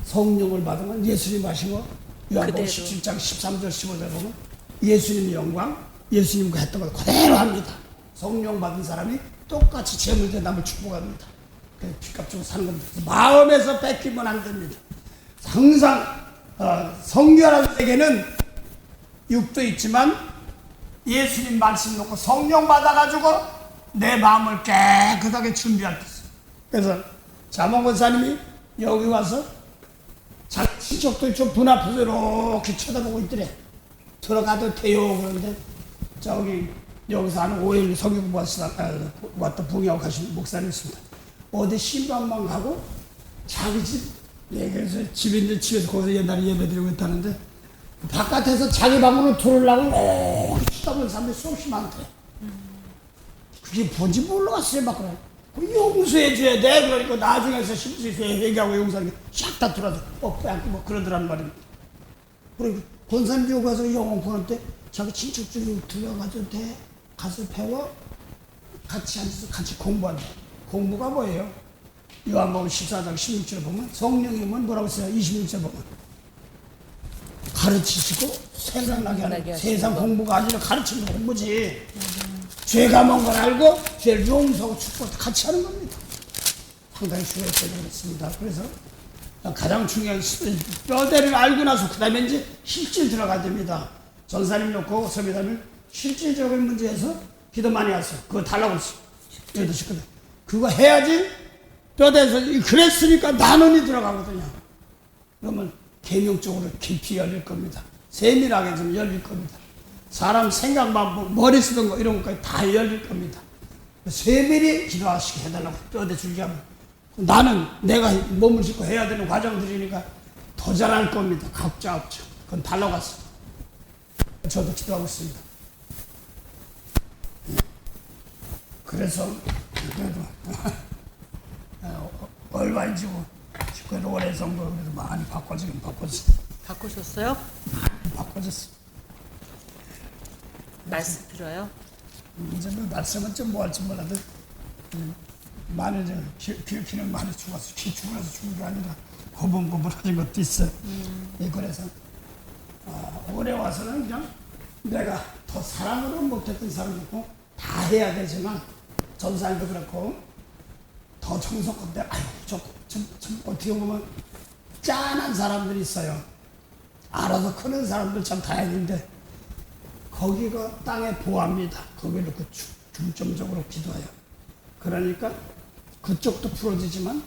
성령을 받으면 예수님 하신 거 요한복음 17장 13절 15절 보면 예수님의 영광 예수님과 했던 걸 그대로 합니다. 성령 받은 사람이 똑같이 재물대 남을 축복합니다. 그래서 빚값 주고 사는 겁니다. 마음에서 뺏기면 안 됩니다. 항상 성결한 세계는 육도 있지만 예수님 말씀 놓고 성령 받아가지고 내 마음을 깨끗하게 준비할 때 있어요. 그래서 자몽 권사님이 여기 와서 자기 친척도 좀 분 앞에서 이렇게 쳐다보고 있더래. 들어가도 돼요. 그런데 저기 여기서 한 5일 성경 왔다 부흥하고 가신 목사님 있습니다. 어디 신방만 가고 자기 집 그래서 집에 있는 집에서 거기서 옛날에 예배드리고 있다는데 바깥에서 자기 방으로 들어오려고 쳐다보는 사람들이 수없이 많대. 그게 뭔지 몰랐어요. 막 그래. 용서해줘야 돼. 그러니까 나중에서 심수에서 회개하고 용서하는 게 싹 다 들어서 뽀뽀하고 뭐 그러더란 말입니다. 그리고 권사님 가서 영어공한테 자기 친척들이 들어가도 돼? 가서 배워? 같이 앉아서 같이 공부한다. 공부가 뭐예요? 요한복음 14장 16절 보면 성령님은 뭐라고 써요? 26절 보면 가르치시고 생각나게 하는 세상 공부가 아니라 가르치는 공부지. 죄가 뭔 걸 알고 죄를 용서하고 축복도 같이 하는 겁니다. 상당히 중요하게 그렇습니다. 그래서 가장 중요한 뼈대를 알고 나서 그 다음에 이제 실질 들어가야 됩니다. 전사님 놓고 서비다면 실질적인 문제에서 기도 많이 하세요. 그거 달라고 했어요. 여덟 시거든. 그거 해야지 뼈대에서 그랬으니까 나눈이 들어가거든요. 그러면 개명적으로 깊이 열릴 겁니다. 세밀하게 좀 열릴 겁니다. 사람 생각만 머리 쓰던 거 이런 것까지 다 열릴 겁니다. 세밀히 기도하시게 해달라고 뼈대 줄게 하면 나는 내가 몸을 싣고 해야 되는 과정들이니까 더 잘할 겁니다. 각자 없죠. 그건 달라고 갔어. 저도 기도하고 있습니다. 그래서 그래도 얼마인지고 그래도 올해 정도 그래도 많이 바꿔지긴 바꿔졌어. 바꾸셨어요? 바꿔졌어. 말씀 들어요? 이제 뭐 말씀은 좀 뭐 할지 몰라도 많이 귀는 많이 죽었어. 귀 죽어서 죽은 게 아니라 고분고분해진 것도 있어. 그래서 올해 와서는 그냥 내가 더 사랑으로 못했던 사람이고 다 해야 되지만 전사님도 그렇고 더 정성건데 아유 좀 어떻게 보면 짠한 사람들이 있어요. 알아서 크는 사람들 참 다행인데 거기가 땅에 보합니다. 거기를 놓고 중점적으로 기도해요. 그러니까 그쪽도 풀어지지만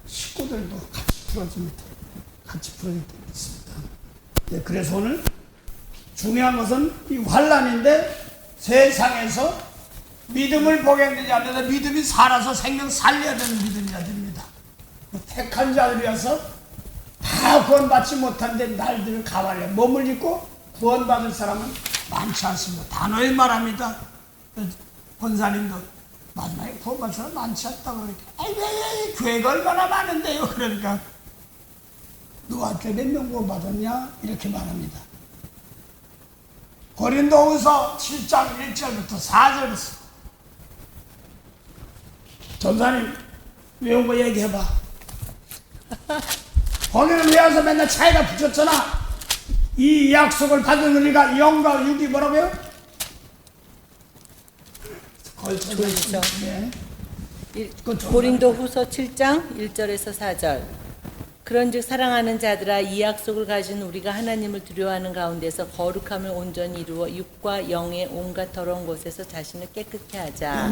식구들도 같이 풀어집니다. 같이 풀어질 때 있습니다. 네, 그래서 오늘 중요한 것은 이 환란인데 세상에서 믿음을 보겠느냐 안 되냐. 믿음이 살아서 생명 살려야 되는 믿음이야 됩니다. 택한 자들이어서 다 구원받지 못한데 날들을 가발해 몸을 입고 구원받을 사람은 많지 않습니다. 단호히 말합니다. 권사님도 마지막에 구원받을 사람 많지 않다고 그러니까 아이 교회가 얼마나 많은데요. 그러니까 너한테 몇 명 구원받았냐 이렇게 말합니다. 고린도후서 7장 1절부터 4절에서 전사님 외운 거 얘기해봐. 거기는 왜 와서 맨날 차에다 붙였잖아. 이 약속을 받은 우리가 영과 육이 뭐라고요? 그렇죠. 네. 고린도후서 7장 1절에서 4절. 그런즉 사랑하는 자들아 이 약속을 가진 우리가 하나님을 두려워하는 가운데서 거룩함을 온전히 이루어 육과 영의 온갖 더러운 곳에서 자신을 깨끗게 하자.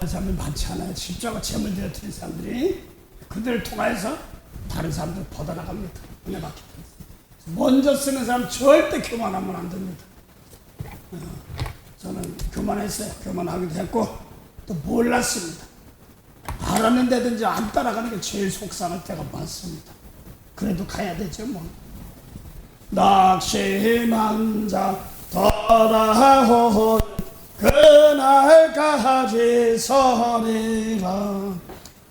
사람이 많지 않아요. 십자가 제물 드렸던 사람들이 그들을 통해서 다른 사람들 퍼져나갑니다. 은혜 받게 먼저 쓰는 사람 절대 교만하면 안 됩니다. 저는 교만했어요. 교만하기도 했고 또 몰랐습니다. 알았는데든지 안 따라가는 게 제일 속상할 때가 많습니다. 그래도 가야 되죠 뭐. 낙심한 자 돌아온 그날까지 서리라.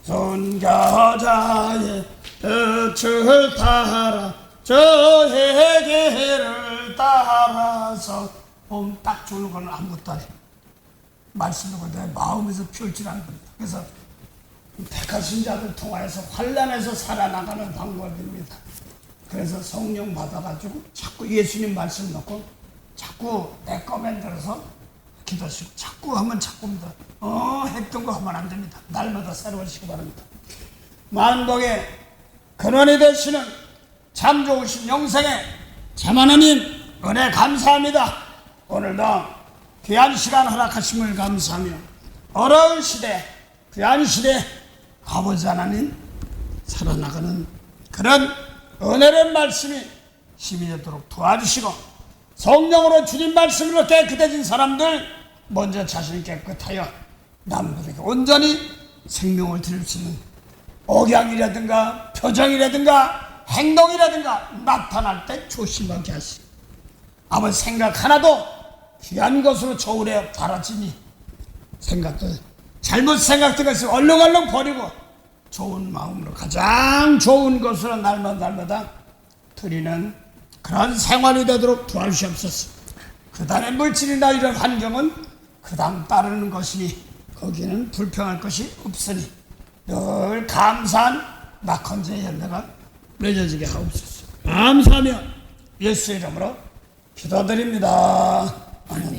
손겨자의 뜻을 따라 저의 길을 따라서 보면 딱 좋은 건 아무것도 안 해. 말씀으로 내 마음에서 펼치라는 겁니다. 그래서 택하신 자들 통하여서 환란에서 살아나가는 방법입니다. 그래서 성령 받아가지고 자꾸 예수님 말씀 넣고 자꾸 내 거 만들어서 기도하시고 자꾸 하면 자꾸입니다. 했던 거 하면 안 됩니다. 날마다 새로워지시기 바랍니다. 만복의 근원이 되시는 참 좋으신 영생의 참 하나님 은혜 감사합니다. 오늘도 귀한 시간 허락하심을 감사하며 어려운 시대 귀한 시대 아버지 하나님 살아나가는 그런 은혜로운 말씀이 힘이 되도록 도와주시고 성령으로 주님 말씀으로 깨끗해진 사람들 먼저 자신이 깨끗하여 남들에게 온전히 생명을 드릴 수 있는 억양이라든가 표정이라든가 행동이라든가 나타날 때 조심하게 하시고 아버지 생각 하나도 귀한 것으로 저울에 달아지니 생각들 잘못 생각된 것을 얼렁얼렁 버리고 좋은 마음으로 가장 좋은 것으로 날마다 드리는 그런 생활이 되도록 도와주시옵소서. 그단의 물질이나 이런 환경은 그당 따르는 것이니 거기는 불평할 것이 없으니 늘 감사한 낙헌제의 열매가 맺어지게 하옵소서. 감사하며 예수 이름으로 기도드립니다. 아멘.